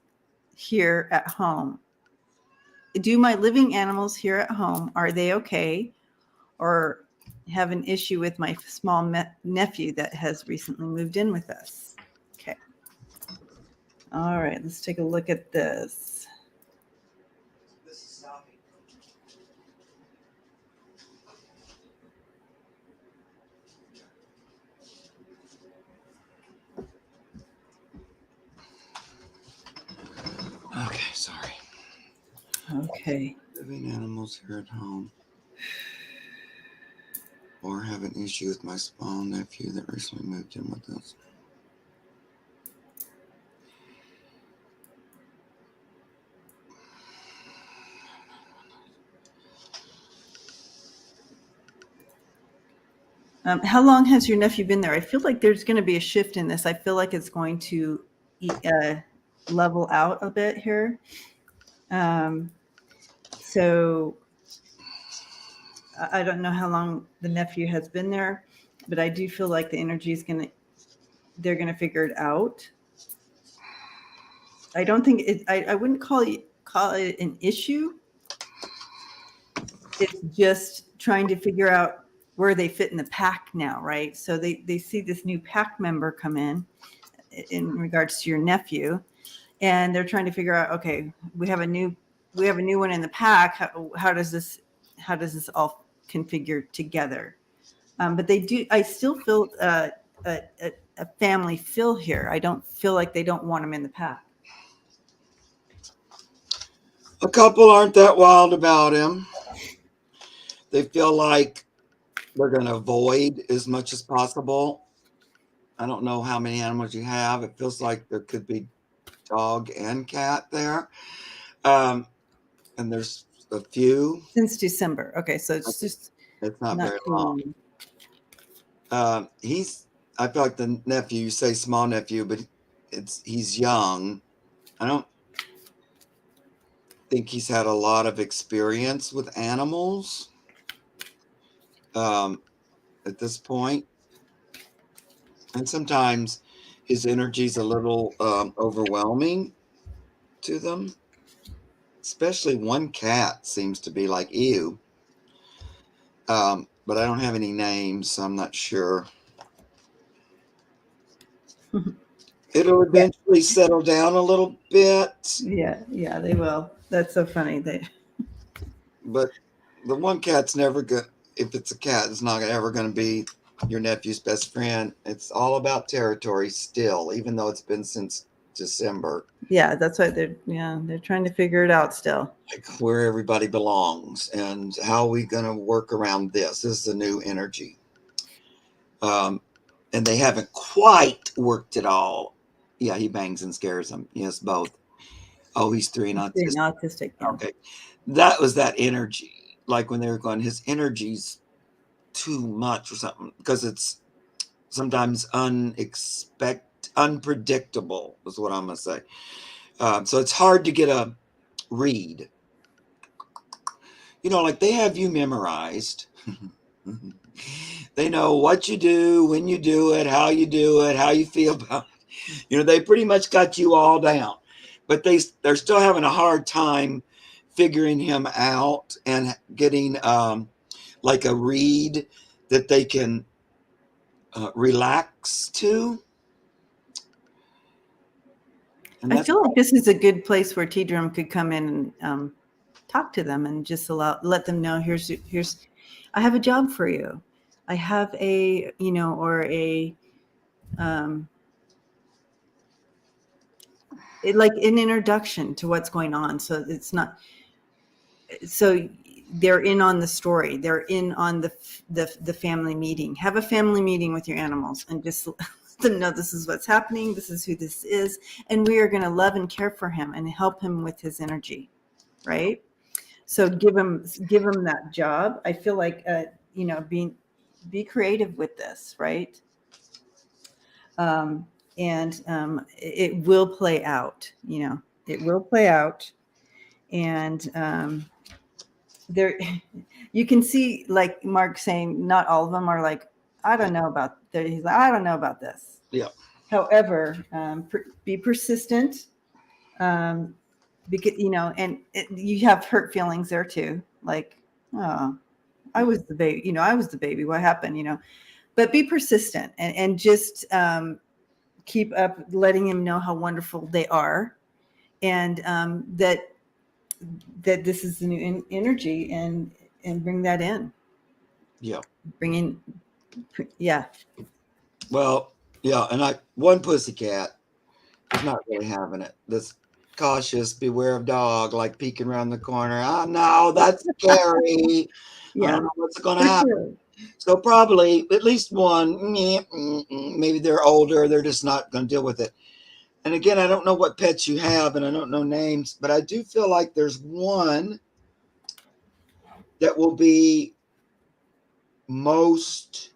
here at home, do my living animals here at home, are they okay? Or have an issue with my small nephew that has recently moved in with us? Okay. All right. Let's take a look at this. This is stopping. Okay, sorry. Okay. Living animals here at home. Or have an issue with my small nephew that recently moved in with us. How long has your nephew been there? I feel like there's going to be a shift in this. I feel like it's going to level out a bit here. So I don't know how long the nephew has been there, but I do feel like the energy is they're going to figure it out. I don't think I wouldn't call it an issue. It's just trying to figure out where they fit in the pack now, right? So they see this new pack member come in regards to your nephew, and they're trying to figure out, okay, we have a new one in the pack. How does this all configure together? But I still feel a family feel here. I don't feel like they don't want them in the pack. A couple aren't that wild about him. They feel like they're going to avoid as much as possible. I don't know how many animals you have. It feels like there could be dog and cat there. And there's a few. Since December. Okay, so it's not very long. I feel like the nephew, you say small nephew, but he's young. I don't think he's had a lot of experience with animals at this point. And sometimes his energy is a little overwhelming to them. Especially one cat seems to be like, ew. But I don't have any names, so I'm not sure. It'll eventually settle down a little bit. Yeah, they will. That's so funny. But the one cat's never good. If it's a cat, it's not ever going to be your nephew's best friend. It's all about territory still, even though it's been since December. Yeah, that's why they're trying to figure it out still. Like where everybody belongs and how are we going to work around this. This is a new energy. And they haven't quite worked it all. Yeah, he bangs and scares them. Yes, both. Oh, he's 3 and autistic. Autistic. Yeah. Okay. That was that energy. Like when they were going, his energy's too much or something, because it's sometimes unpredictable is what I'm going to say. So it's hard to get a read. You know, like they have you memorized. They know what you do, when you do it, how you feel about it. You know, they pretty much got you all down, but they're still having a hard time figuring him out and getting like a read that they can relax to. And I feel like this is a good place where T-Drum could come in and talk to them and just let them know, here's I have a job for you. I have a, or a like an introduction to what's going on. So it's not, so they're in on the story. They're in on the family meeting. Have a family meeting with your animals and just let them know this is what's happening. This is who this is. And we are going to love and care for him and help him with his energy. Right. So give him that job. I feel like, be creative with this. Right. It will play out, it will play out. And there, you can see, like Mark saying, not all of them are like, I don't know about that. He's like, I don't know about this. Yeah. However, be persistent, because, and you have hurt feelings there too. Like, oh, I was the baby, What happened, but be persistent and just, keep up letting him know how wonderful they are, and that this is the new energy, and bring that in. Yeah. Yeah. Well, yeah, and one pussycat is not really having it. This cautious, beware of dog, like peeking around the corner. Oh no, that's scary. Yeah. I don't know what's going to happen. So probably at least one, maybe they're older, they're just not going to deal with it. And again, I don't know what pets you have and I don't know names, but I do feel like there's one that will be most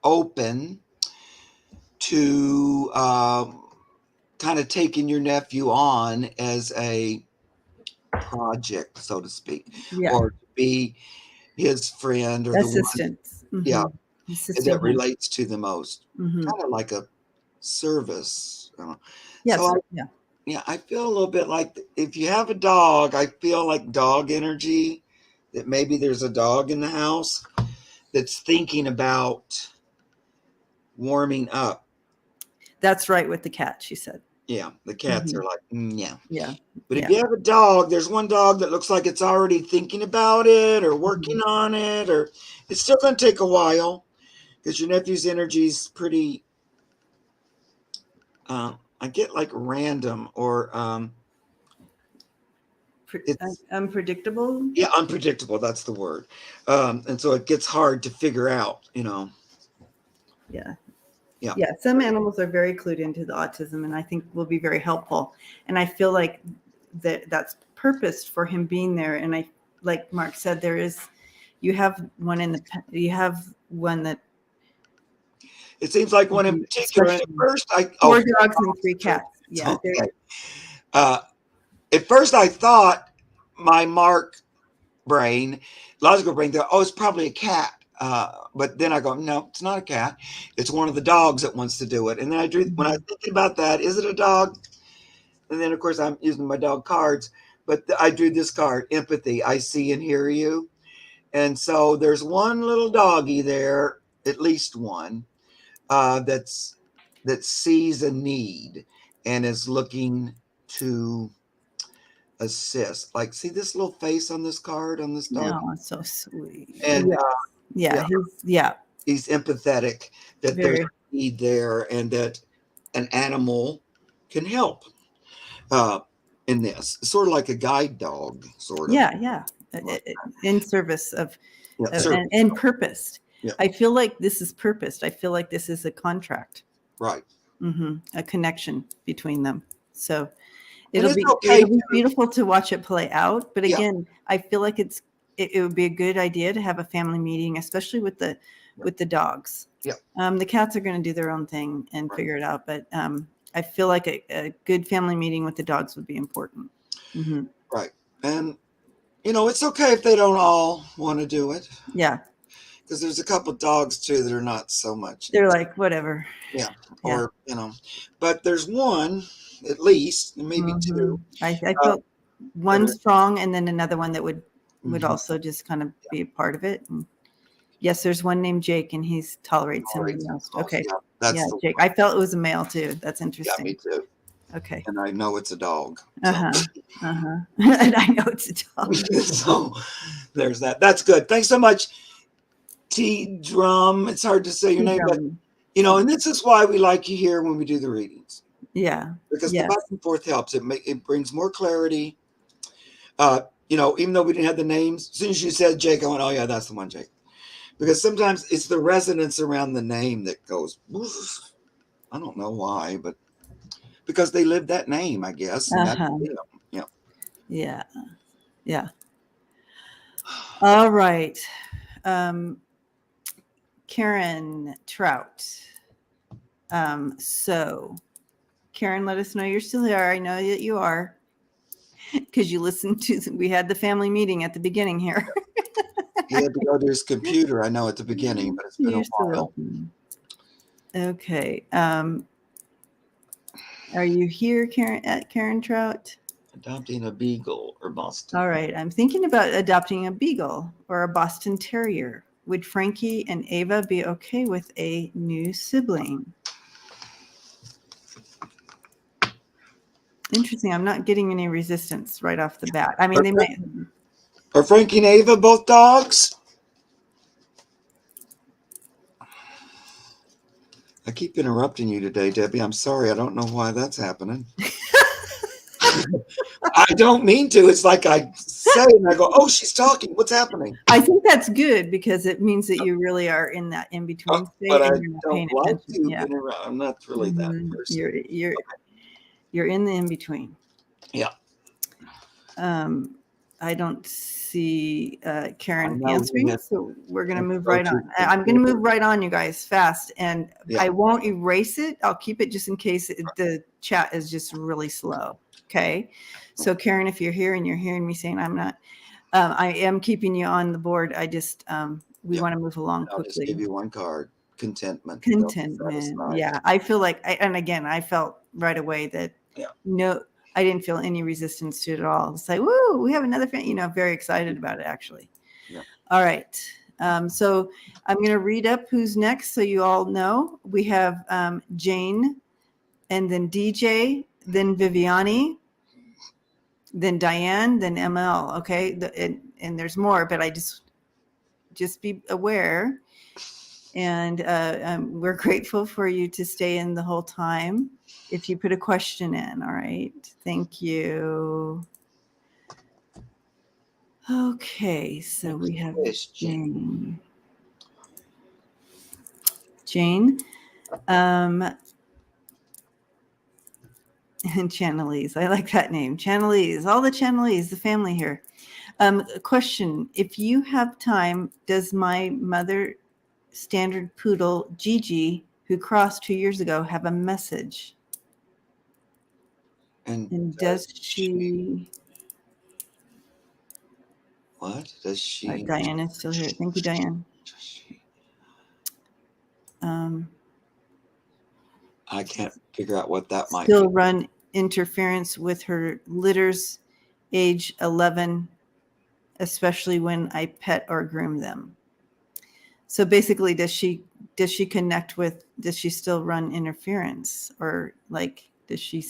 open to kind of taking your nephew on as a project, so to speak, or to be his friend or assistance. Yeah, Assisting that him. relates to the most. Mm-hmm. Kind of like a service. Yes. So Yeah. yeah, I feel a little bit like if you have a dog, I feel like dog energy, that maybe there's a dog in the house that's thinking about warming up. That's right with the cat, she said. Yeah, the cats are like, yeah. Yeah. But Yeah. if you have a dog, there's one dog that looks like it's already thinking about it or working on it, or it's still going to take a while because your nephew's energy is pretty, I get like random or it's Unpredictable. yeah, unpredictable. That's the word. And so it gets hard to figure out, Yeah. Yeah. Yeah. Some animals are very clued into the autism, and I think will be very helpful. And I feel like that's purposed for him being there. And I, like Mark said, you have one that It seems like one in particular. And at first, four dogs and three cats. Yeah. Okay. At first, I thought my Mark brain, logical brain, thought, oh, it's probably a cat. But then I go, no, it's not a cat. It's one of the dogs that wants to do it. And then when I was thinking about that, is it a dog? And then, of course, I'm using my dog cards. But I drew this card, empathy. I see and hear you. And so there's one little doggy there, at least one, that sees a need and is looking to assist. Like, see this little face on this card on this dog? No, it's so sweet. And yeah. He's empathetic that there's a need there and that an animal can help in this. It's sort of like a guide dog, sort of. Yeah. In service of service. and purposed. Yeah. I feel like this is purposed. I feel like this is a contract. Right. A connection between them. So And it'll be beautiful to watch it play out. But again, I feel like it would be a good idea to have a family meeting, especially with the dogs. Yeah. The cats are going to do their own thing and figure it out. But I feel like a good family meeting with the dogs would be important. Right. And, it's okay if they don't all want to do it. Yeah. Because there's a couple dogs, too, that are not so much. They're like, whatever. Yeah. Or, but there's one, at least, and maybe two. I felt one strong and then another one that would also just kind of be a part of it. And yes, there's one named Jake, and he tolerates him the most. Okay. Yeah, Jake. I felt it was a male, too. That's interesting. Yeah, me too. Okay. And I know it's a dog. And I know it's a dog. So there's that. That's good. Thanks so much, T Drum. It's hard to say your name, but and this is why we like you here when we do the readings. Yeah. Because the back and forth helps. It brings more clarity. Even though we didn't have the names, as soon as you said Jake, I went, oh yeah, that's the one, Jake. Because sometimes it's the resonance around the name that goes, woof. I don't know why, but because they live that name, I guess. Yeah. All right. Karen Trout. So Karen, let us know you're still here. I know that you are, because you listened we had the family meeting at the beginning here. He had to go to his computer, I know, at the beginning, but it's been a while. Okay. Are you here, Karen Trout? Adopting a beagle or Boston. All right. I'm thinking about adopting a beagle or a Boston Terrier. Would Frankie and Ava be okay with a new sibling? Interesting. I'm not getting any resistance right off the bat. I mean, they might. Are Frankie and Ava both dogs? I keep interrupting you today, Debbie. I'm sorry. I don't know why that's happening. I don't mean to. It's like I say and I go, oh, she's talking. What's happening? I think that's good because it means that you really are in that in-between state. But and I you're not don't paying like attention. to interrupt. I'm not really that person. You're in the in-between. Yeah. I don't see Karen answering, so we're going to move right on. I'm going to move right on, you guys, fast. And I won't erase it. I'll keep it just in case the chat is just really slow. Okay. So Karen, if you're here and you're hearing me saying I'm not, I am keeping you on the board. I just we want to move along I'll just quickly. give you one card. Contentment. Contentment. Yeah. I feel like, and again, I felt right away that I didn't feel any resistance to it at all. It's like, woo, we have another fan, very excited about it actually. Yeah. All right. So I'm going to read up who's next. So you all know we have Jane, and then DJ, then Viviani, then Diane, then ML. Okay. And there's more, but I just be aware. And we're grateful for you to stay in the whole time. If you put a question in, all right. Thank you. Okay, so we have Jane. Jane. And Channelese. I like that name. Channelese. All the Channelese, the family here. Question. If you have time, does my mother standard poodle, Gigi, who crossed 2 years ago, have a message? And does she... What? Does she... Diane is still here. Thank you, Diane. I can't figure out what that might still run interference with her litters age 11, especially when I pet or groom them. So basically, does she connect with, does she still run interference, or like, does she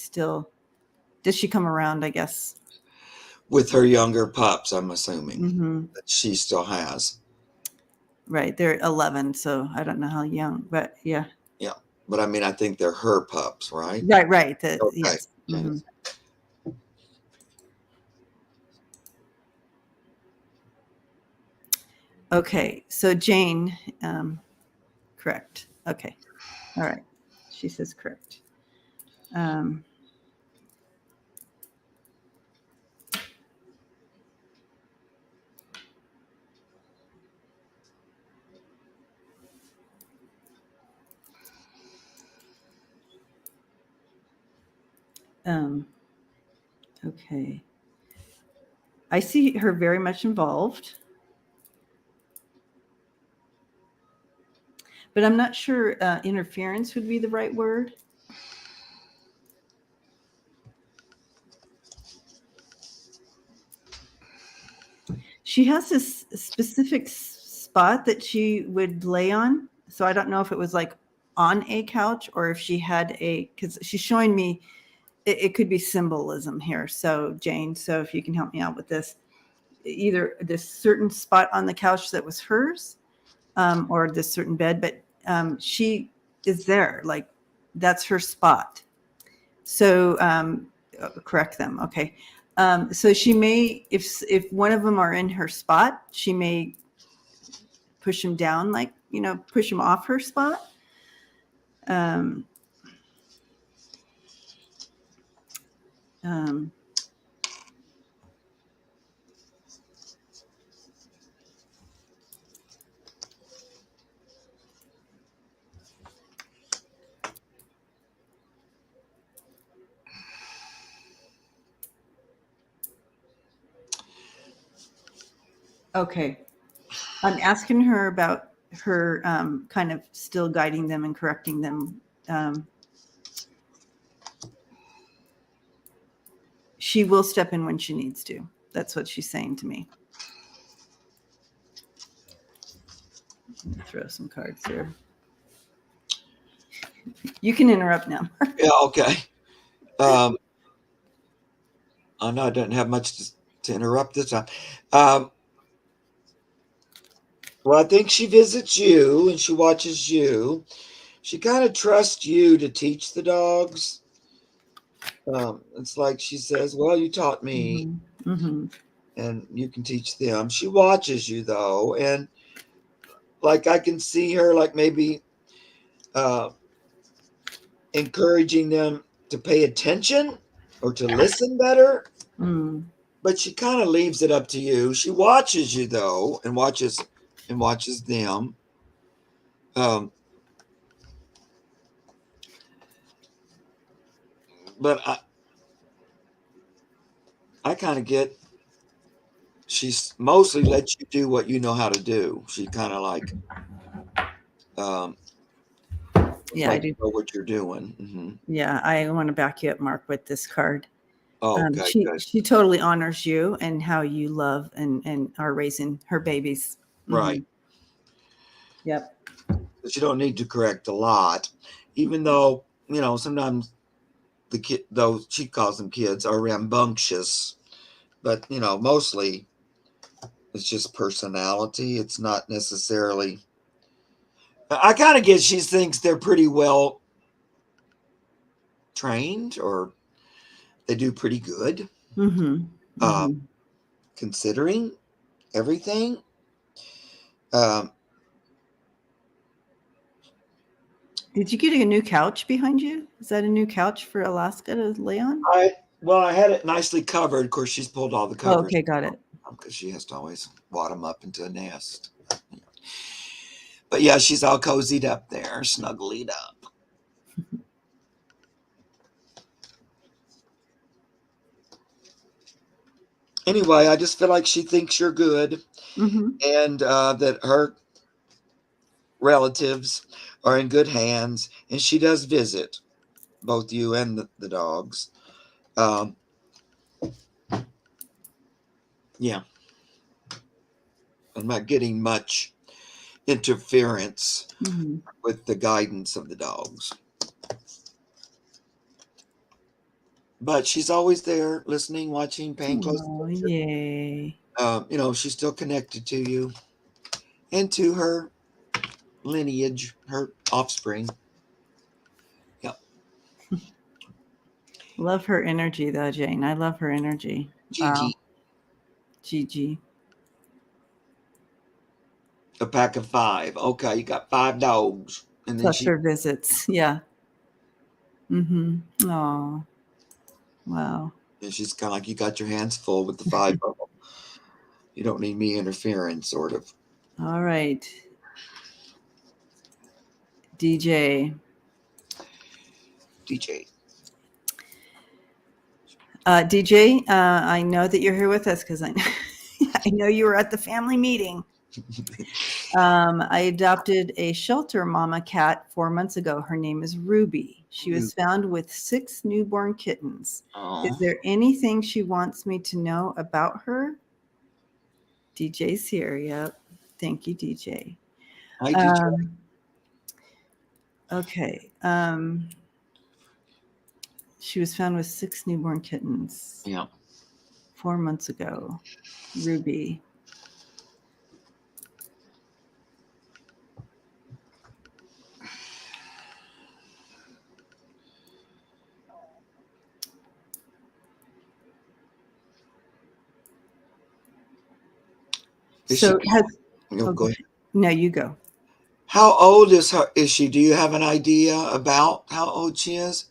come around, I guess? With her younger pups, I'm assuming that she still has. Right. They're 11, so I don't know how young, but yeah. Yeah. But I mean, I think they're her pups, right? Right. Okay. Yes. Okay. So Jane, correct. Okay. All right. She says correct. Okay. I see her very much involved, but I'm not sure interference would be the right word. She has this specific spot that she would lay on. So I don't know if it was like on a couch or if she had because she's showing me, it could be symbolism here. So Jane, so if you can help me out with this, either this certain spot on the couch that was hers, or this certain bed, but she is there, like that's her spot. So correct them. Okay. So she may, if one of them are in her spot, she may push him down, like, push him off her spot. Okay. I'm asking her about her kind of still guiding them and correcting them. She will step in when she needs to. That's what she's saying to me. Throw some cards here. You can interrupt now. Yeah, okay. I know I didn't have much to interrupt this time. Well, I think she visits you and she watches you. She kind of trusts you to teach the dogs. It's like she says, well, you taught me and you can teach them. She watches you though. And like, I can see her like maybe encouraging them to pay attention or to listen better. But she kind of leaves it up to you. She watches you though, and watches them. But I kind of get she's mostly lets you do what you know how to do. She kind of um, Yeah, I like do. know what you're doing. Yeah, I want to back you up, Mark, with this card. Oh, okay, good. She totally honors you and how you love and are raising her babies. Right. Yep. But you don't need to correct a lot, even though, sometimes the kid, though she calls them kids, are rambunctious. But, mostly it's just personality. It's not necessarily. I kind of get she thinks they're pretty well trained, or they do pretty good, Mm-hmm. uh, Mm-hmm. considering everything. Um, Did you get a new couch behind you? Is that a new couch for Alaska to lay on? I had it nicely covered. Of course, she's pulled all the Oh, covers okay, got it. because she has to always wad them up into a nest. But yeah, she's all cozied up there, snuggled up. Anyway, I just feel like she thinks you're good, Mm-hmm. and that her relatives are in good hands, and she does visit both you and the dogs. Um, yeah, I'm not getting much interference Mm-hmm. with the guidance of the dogs, but she's always there, listening, watching, paying close Oh, attention. yay. She's still connected to you and to her lineage, her offspring. Yeah. Love her energy, though, Jane. I love her energy. Wow. Gigi, Gigi. a pack of 5. Okay, you got 5 dogs. And then Plus her visits. Yeah. Mm-hmm. Oh, wow. she's kind of like, you got your hands full with the 5 of them. You don't need me interfering, sort of. All right. DJ. DJ. DJ, I know that you're here with us because I know you were at the family meeting. I adopted a shelter mama cat 4 months ago. Her name is Ruby. She was found with 6 newborn kittens. Oh. Is there anything she wants me to know about her? DJ's here. Yep. Thank you, DJ. Hi, DJ. Okay. She was found with 6 newborn kittens. Yeah. 4 months ago. Ruby. So go ahead. No, you go. How old is she? Do you have an idea about how old she is?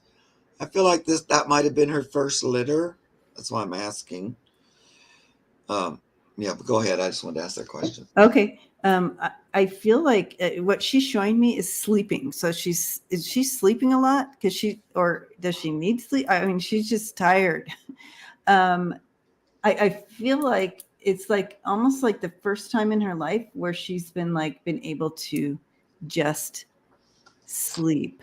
I feel like that might have been her first litter. That's why I'm asking. Yeah, but go ahead. I just wanted to ask that question. Okay. I feel like what she's showing me is sleeping. So is she sleeping a lot? Or does she need sleep? I mean, she's just tired. I feel like it's like almost like the first time in her life where she's been able to just sleep.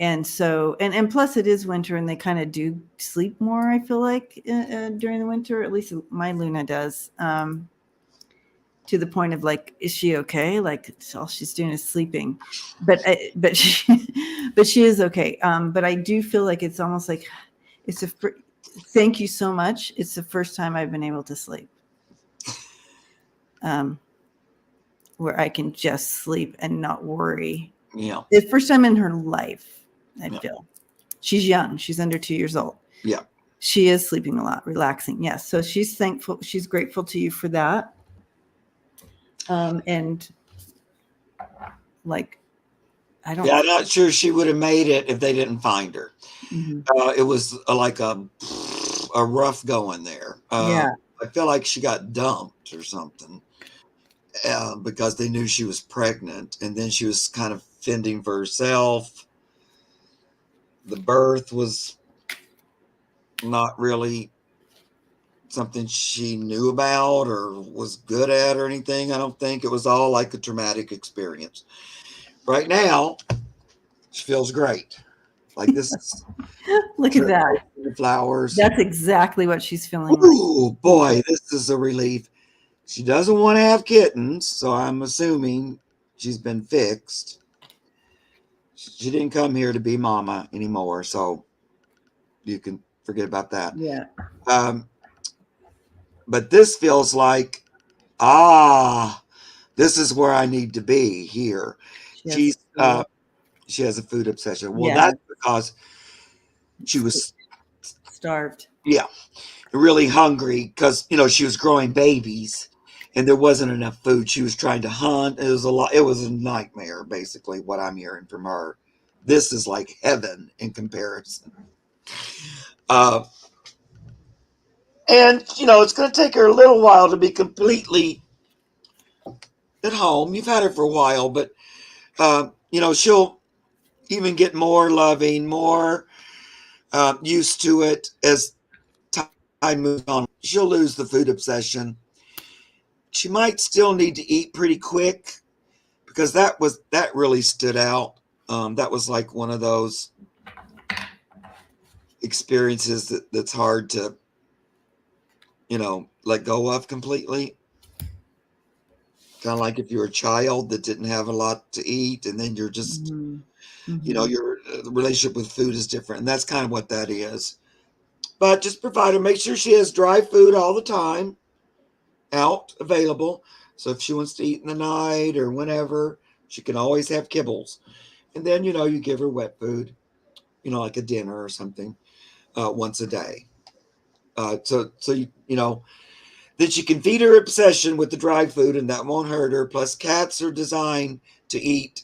And so, and plus it is winter and they kind of do sleep more. I feel like during the winter, at least my Luna does. To the point of is she okay? All she's doing is sleeping, but she is okay. But I do feel like it's almost like thank you so much. It's the first time I've been able to sleep, where I can just sleep and not worry. Yeah. It's the first time in her life. I feel she's young. She's under 2 years old. Yeah. She is sleeping a lot, relaxing. Yes. So she's thankful. She's grateful to you for that. And I'm not sure she would have made it if they didn't find her. Mm-hmm. It was like a rough going there. Yeah. I feel like she got dumped or something because they knew she was pregnant, and then she was kind of fending for herself. The birth was not really something she knew about or was good at or anything. I don't think it was all like a traumatic experience. Right now, she feels great. Like this. Look at that. The flowers. That's exactly what she's feeling like. Oh boy, this is a relief. She doesn't want to have kittens, so I'm assuming she's been fixed. She didn't come here to be mama anymore, so you can forget about that. Yeah. But this feels like, this is where I need to be here. She has a food obsession. Well, that's because she was starved. Yeah, really hungry because she was growing babies and there wasn't enough food. She was trying to hunt. It was a lot. It was a nightmare, basically, what I'm hearing from her. This is like heaven in comparison. And it's going to take her a little while to be completely at home. You've had her for a while, but she'll even get more loving, more used to it as time moves on. She'll lose the food obsession. She might still need to eat pretty quick because that really stood out. That was like one of those experiences that's hard to let go of completely. Kind of like if you're a child that didn't have a lot to eat and then you're just your relationship with food is different, and that's kind of what that is. But just provide her, make sure she has dry food all the time out available, so if she wants to eat in the night or whenever, she can always have kibbles. And then you give her wet food, like a dinner or something, once a day. So then she can feed her obsession with the dry food, and that won't hurt her. Plus, cats are designed to eat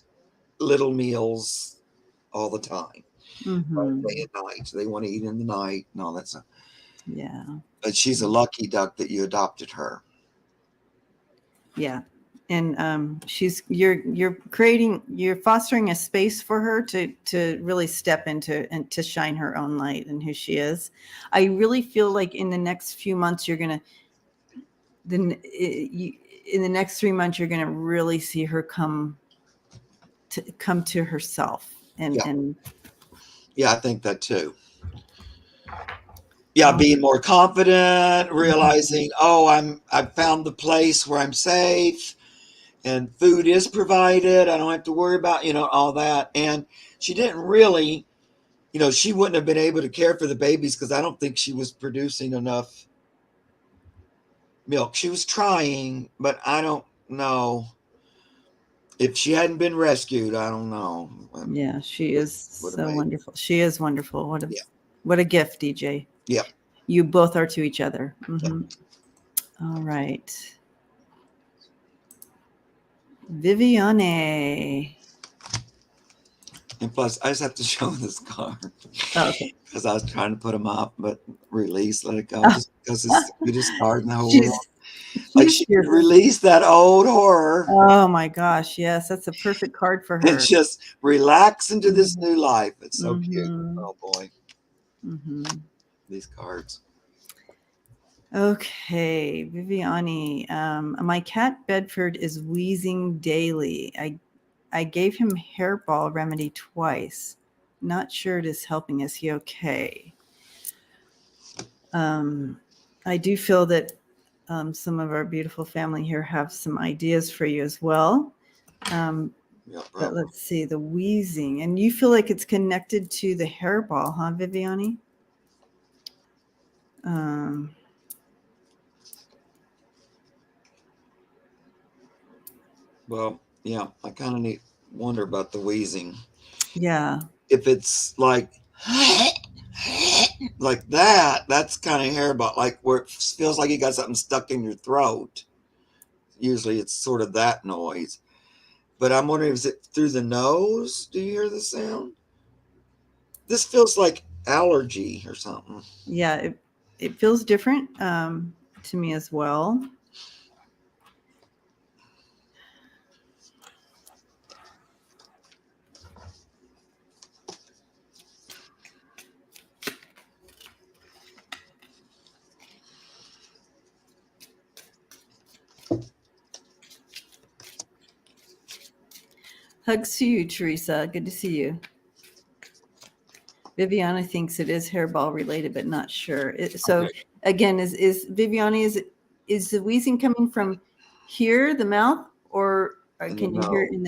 little meals all the time, day and night. They want to eat in the night and all that stuff. Yeah. But she's a lucky duck that you adopted her. Yeah. And you're fostering a space for her to really step into and to shine her own light and who she is. I really feel like in the next few months in the next 3 months you're gonna really see her come to herself and I think that too. Yeah, being more confident, realizing, I've found the place where I'm safe and food is provided. I don't have to worry about, all that. And she didn't really, she wouldn't have been able to care for the babies because I don't think she was producing enough milk. She was trying, but I don't know. If she hadn't been rescued, I don't know. Yeah, she is so wonderful. She is wonderful. What a gift, DJ. Yeah. You both are to each other. Mm-hmm. All right. Viviani. And plus, I just have to show this card. Oh, okay. Because I was trying to put them up, but let it go. Just because it's the cutest card in the whole world. Like she released that old horror. Oh my gosh, yes, that's a perfect card for her. And just relax into this new life. It's so cute. Oh boy. These cards. Okay, Viviani. My cat Bedford is wheezing daily. I gave him hairball remedy twice. Not sure it is helping. Is he okay? I do feel that some of our beautiful family here have some ideas for you as well. But let's see, the wheezing. And you feel like it's connected to the hairball, huh, Viviani? Well, yeah, I kind of wonder about the wheezing. Yeah. If it's like that, that's kind of hairball, like where it feels like you got something stuck in your throat. Usually it's sort of that noise. But I'm wondering, is it through the nose? Do you hear the sound? This feels like allergy or something. Yeah, it feels different to me as well. Hugs to you, Teresa. Good to see you. Viviani thinks it is hairball related, but not sure. So Okay. again, is Viviani, is the wheezing coming from here, the mouth, or In the can you hear it nose. in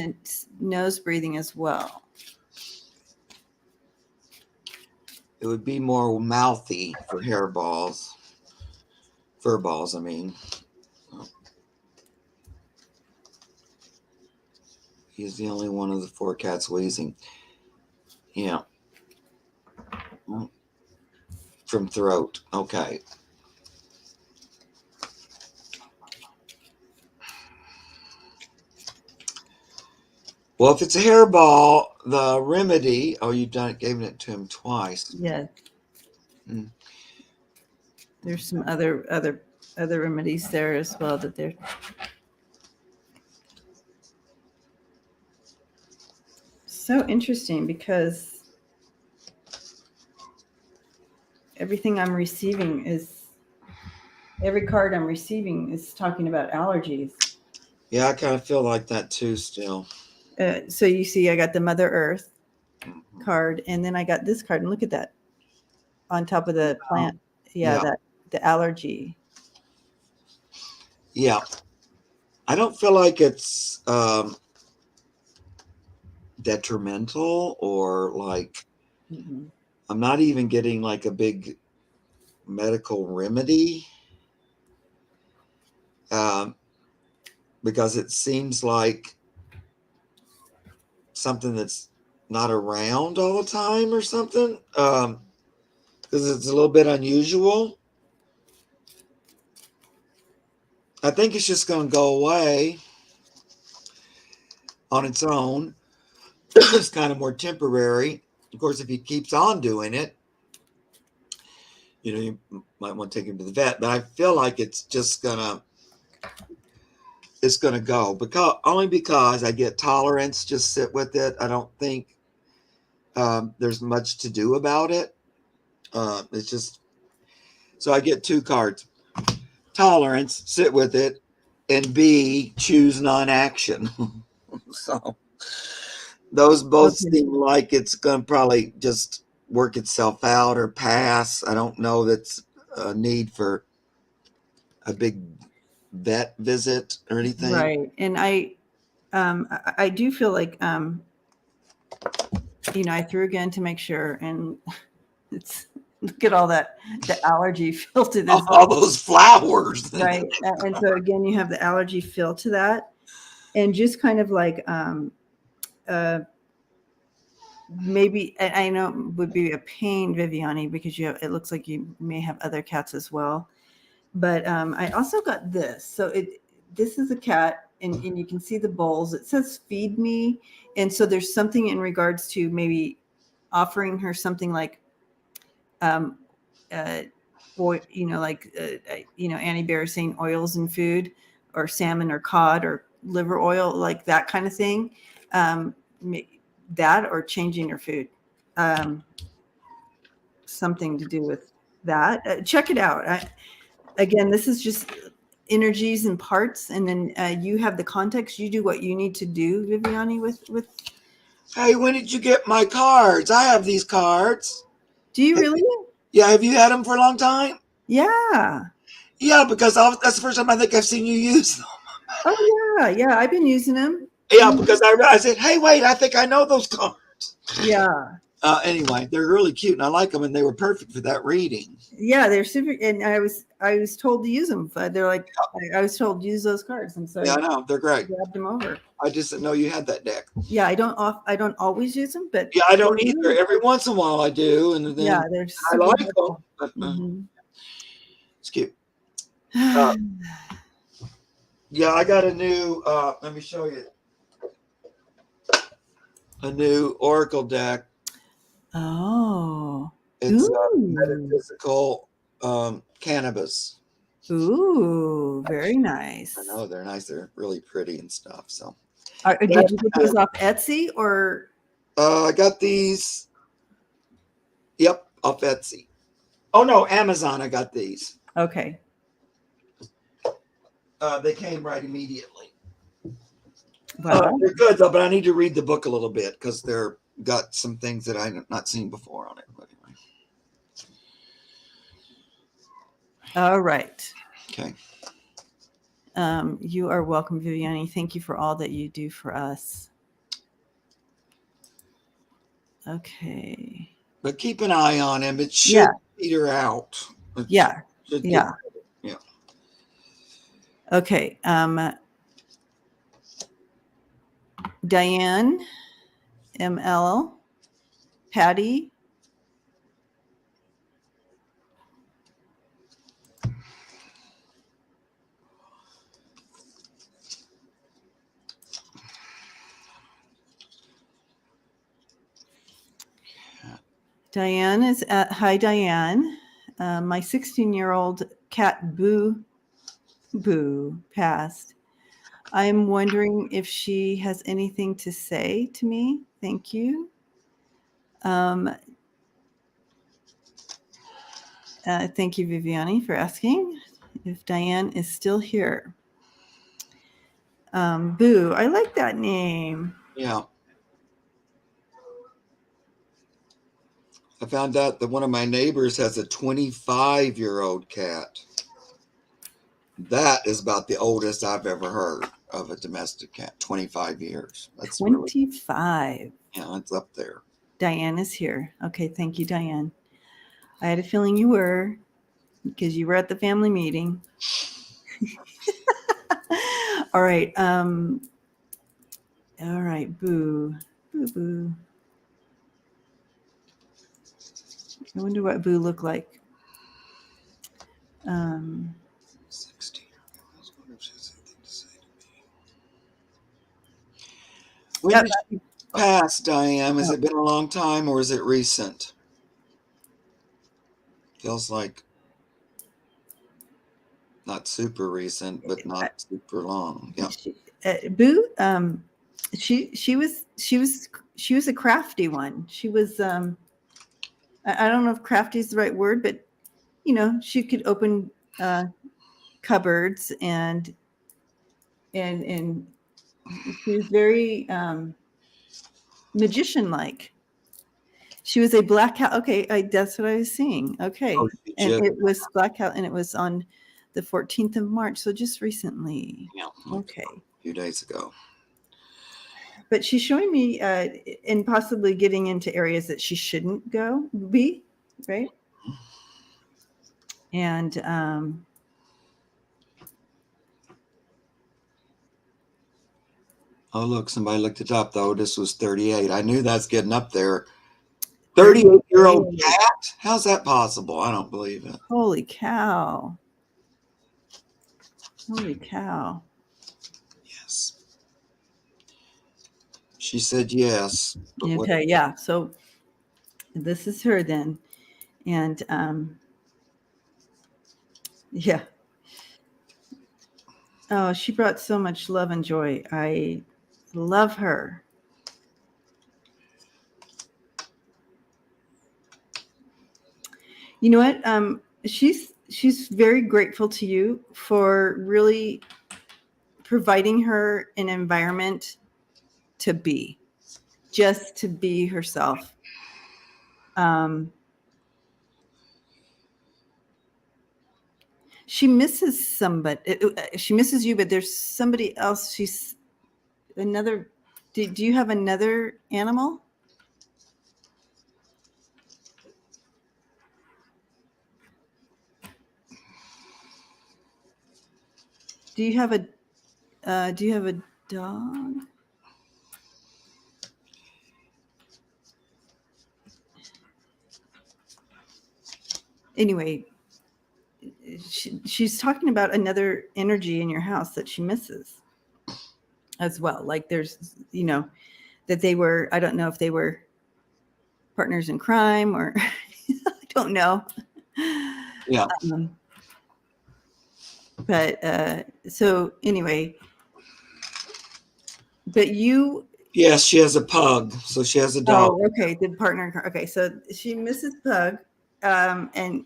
the nose breathing as well? It would be more mouthy for hairballs. Fur balls, I mean. He's the only one of the 4 cats wheezing. Yeah. From throat. Okay. Well, if it's a hairball, the remedy. Oh, you've done it, given it to him twice. Yeah. Mm. There's some other remedies there as well that they're. So interesting because everything I'm receiving every card I'm receiving is talking about allergies. Yeah, I kind of feel like that too still. So you see, I got the Mother Earth Mhm. card, and then I got this card, and look at that on top of the plant. Yeah, Yeah. that the allergy. Yeah. I don't feel like it's detrimental or like Mm-hmm. I'm not even getting like a big medical remedy um, because it seems like something that's not around all the time or something because it's a little bit unusual. I think it's just going to go away on its own. It's kind of more temporary. Of course, if he keeps on doing it, you might want to take him to the vet. But I feel like it's gonna go because I get tolerance. Just sit with it. I don't think there's much to do about it. It's just so I get 2 cards: tolerance, sit with it, and B, choose non-action. So those both Okay. seem like it's going to probably just work itself out or pass. I don't know that's a need for a big vet visit or anything. Right, and I do feel like I threw again to make sure, and it's look at all that the allergy feel to this, All those flowers. right? And so again, you have the allergy feel to that, and just kind of like uh maybe I know it would be a pain, Viviani, because it looks like you may have other cats as well. But I also got this. So this is a cat, and you can see the bowls. It says "feed me," and so there's something in regards to maybe offering her something like, um, Annie Bear saying oils and food, or salmon or cod or liver oil, like that kind of thing. Um, that or changing her food. Something to do with that. Check it out. Again, this is just energies and parts, and then you have the context. You do what you need to do, Viviani. With Hey, when did you get my cards? I have these cards. do you really? Yeah, have you had them for a long time? Yeah. Yeah, because that's the first time I think I've seen you use them. Oh yeah. I've been using them. Yeah, because I said, hey, wait, I think I know those cards. Yeah. Anyway, they're really cute, and I like them, and they were perfect for that reading. Yeah, they're super. And I was told to use them. But they're like, I was told to use those cards, and so Yeah, I I know they're great. grabbed them over. I just didn't know you had that deck. Yeah, I don't always use them, but Yeah, I don't either. Every once in a while I do, and then yeah, they're I super like helpful. them. Mm-hmm. It's cute. Yeah, I got a new. Let me show you a new Oracle deck. Oh. It's Ooh. metaphysical cannabis. Ooh, very nice. I know they're nice. They're really pretty and stuff. So, Did you get those off Etsy or? I got these. Yep, off Etsy. Oh no, Amazon. I got these. Okay. They came right immediately. Wow. They're good though, but I need to read the book a little bit because they're got some things that I've not seen before on it. But anyway. All right. Okay. You are welcome, Viviani. Thank you for all that you do for us. Okay. But keep an eye on him. It should Yeah. peter out. It Yeah. should get Yeah. better. Yeah. Okay. Diane, ML, Patty. Diane is at, hi, Diane. My 16-year-old cat Boo passed. I'm wondering if she has anything to say to me. Thank you. Thank you, Viviani, for asking if Diane is still here. Boo, I like that name. Yeah. I found out that one of my neighbors has a 25-year-old cat. That is about the oldest I've ever heard of a domestic cat. 25 years. That's 25. Really, yeah, it's up there. Diane is here. Okay, thank you, Diane. I had a feeling you were because you were at the family meeting. All right. All right, Boo. Boo Boo. I wonder what Boo looked like. 60. When did she pass, Diane? Has it been a long time or is it recent? Feels like not super recent, but not super long. Yeah. Boo, she was a crafty one. She was I don't know if crafty is the right word, but she could open cupboards and she was very magician like. She was a black cat. Okay, that's what I was seeing. Okay, and it was black cat, and it was on the 14th of March, so just recently. Yeah. Okay, A few days ago. But she's showing me and possibly getting into areas that she shouldn't be, right? And oh, look, somebody looked it up, though. This was 38. I knew that's getting up there. 38-year-old cat? How's that possible? I don't believe it. Holy cow. Holy cow. Yes. She said yes. Okay, yeah. So this is her then. And yeah. Oh, she brought so much love and joy. I love her. You know what? She's very grateful to you for really providing her an environment to be, just to be herself. She misses somebody. She misses you, but there's somebody else. She's another. Do you have another animal? Do you have a dog? Anyway, she's talking about another energy in your house that she misses as well. Like there's, that they were, I don't know if they were partners in crime or I don't know. Yeah. But so anyway, but you. Yes, she has a pug, so she has a dog. Oh, okay. The partner. Okay, so she misses Pug, and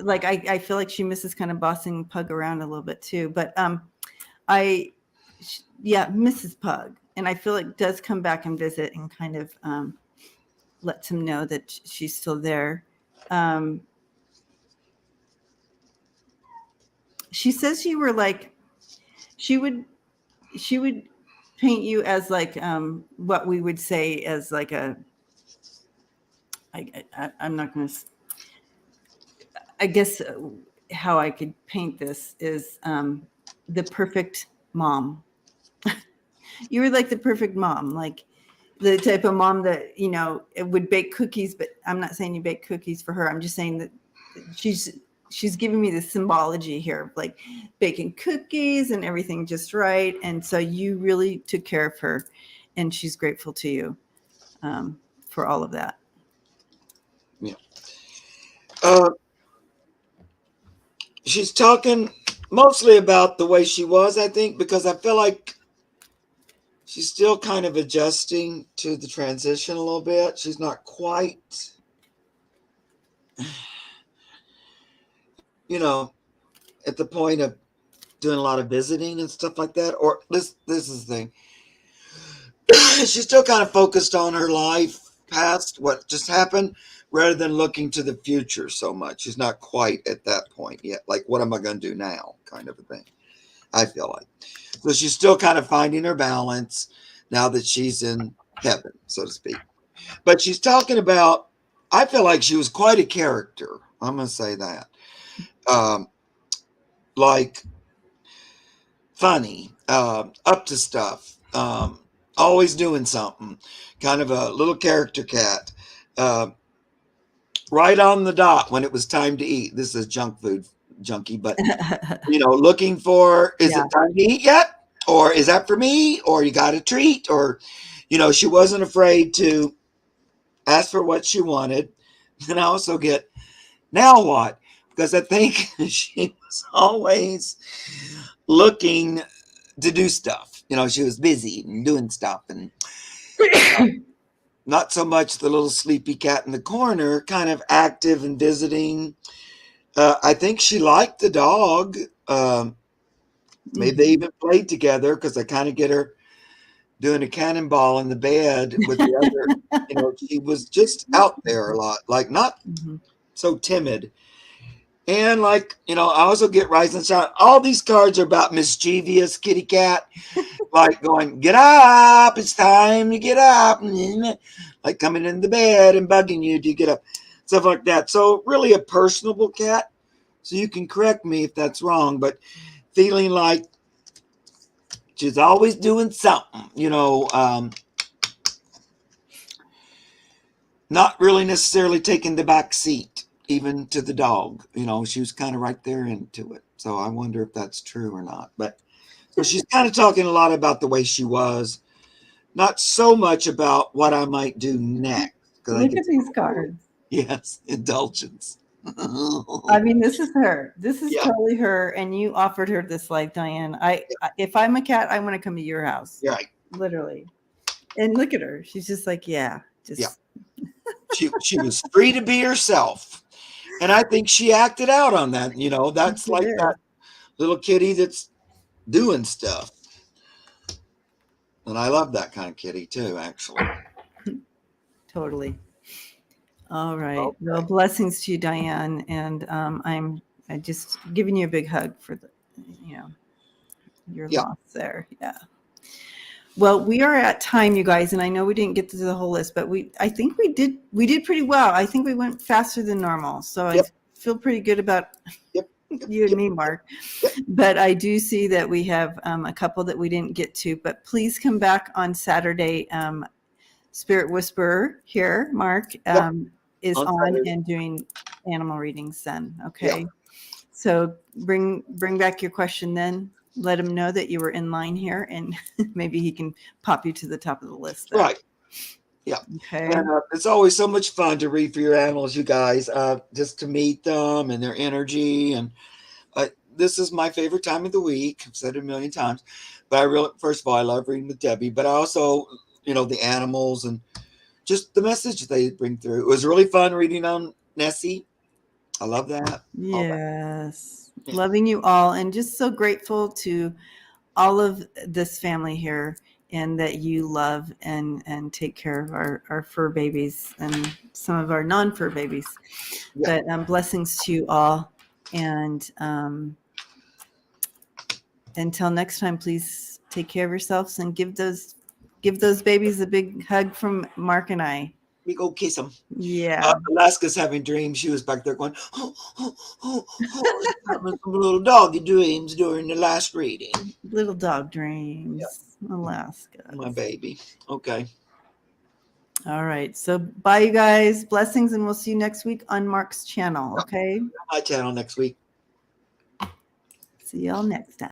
I feel like she misses kind of bossing Pug around a little bit too. But yeah, Mrs. Pug. And I feel like does come back and visit and kind of lets him know that she's still there. She says you were like, she would paint you as like what we would say as like I'm not going to, I guess how I could paint this is the perfect mom. You were like the perfect mom, like the type of mom that, you know, it would bake cookies, but I'm not saying you bake cookies for her. I'm just saying that she's giving me the symbology here, like baking cookies and everything just right. And so you really took care of her, and she's grateful to you for all of that. Yeah. She's talking mostly about the way she was, I think, because I feel like she's still kind of adjusting to the transition a little bit. She's not quite, you know, at the point of doing a lot of visiting and stuff like that. Or this is the thing. She's still kind of focused on her life past, what just happened, rather than looking to the future so much. She's not quite at that point yet. Like, what am I going to do now? Kind of a thing, I feel like. So she's still kind of finding her balance now that she's in heaven, so to speak. But she's talking about, I feel like she was quite a character. I'm going to say that. Like, funny, up to stuff, always doing something, kind of a little character cat. Right on the dot when it was time to eat. This is junk food junkie, but you know, looking for, is it time to eat yet? Or is that for me? Or you got a treat? Or, you know, she wasn't afraid to ask for what she wanted. And I also get, now what? Because I think she was always looking to do stuff. You know, she was busy and doing stuff, and not so much the little sleepy cat in the corner, kind of active and visiting. I think she liked the dog. Maybe they even played together, because I kind of get her doing a cannonball in the bed with the other. You know, she was just out there a lot, like not so timid. And like, you know, I also get Rise and Shine. All these cards are about mischievous kitty cat, like going, get up, it's time to get up. Like coming in the bed and bugging you to get up, stuff like that. So really a personable cat. So you can correct me if that's wrong, but feeling like she's always doing something, you know, not really necessarily taking the back seat, even to the dog. You know, she was kind of right there into it. So I wonder if that's true or not. But so she's kind of talking a lot about the way she was, not so much about what I might do next. Look at these cards. Yes, indulgence. I mean, this is her. This is totally her. And you offered her this life, Diane. If I'm a cat, I want to come to your house. Right. Literally. And look at her. She's just like, She was free to be herself. And I think she acted out on that. You know, that's like that little kitty that's doing stuff. And I love that kind of kitty too, actually. Totally. All right. Okay. Well, blessings to you, Diane. And I'm just giving you a big hug for the, you know, your loss there. Yeah. Well, we are at time, you guys, and I know we didn't get to the whole list, but I think we did pretty well. I think we went faster than normal. So I feel pretty good about you and me, Mark. But I do see that we have a couple that we didn't get to, but please come back on Saturday. Spirit Whisperer here, Mark, is on and doing animal readings then. Okay. So bring back your question then. Let him know that you were in line here, and maybe he can pop you to the top of the list then. Right. Yeah. Okay. And it's always so much fun to read for your animals, you guys, just to meet them and their energy. And this is my favorite time of the week. I've said it a million times, but first of all, I love reading with Debbie, but I also, you know, the animals and just the message they bring through. It was really fun reading on Nessie. I love that. Yes. Loving you all, and just so grateful to all of this family here, and that you love and take care of our fur babies and some of our non-fur babies. Yeah. But blessings to you all. And until next time, please take care of yourselves and give those babies a big hug from Mark and I. We go kiss them. Yeah. Alaska's having dreams. She was back there going, having some little doggy dreams during the last reading. Little dog dreams. Yeah. Alaska. My baby. Okay. All right. So bye, you guys. Blessings, and we'll see you next week on Mark's channel. Okay. My channel next week. See y'all next time.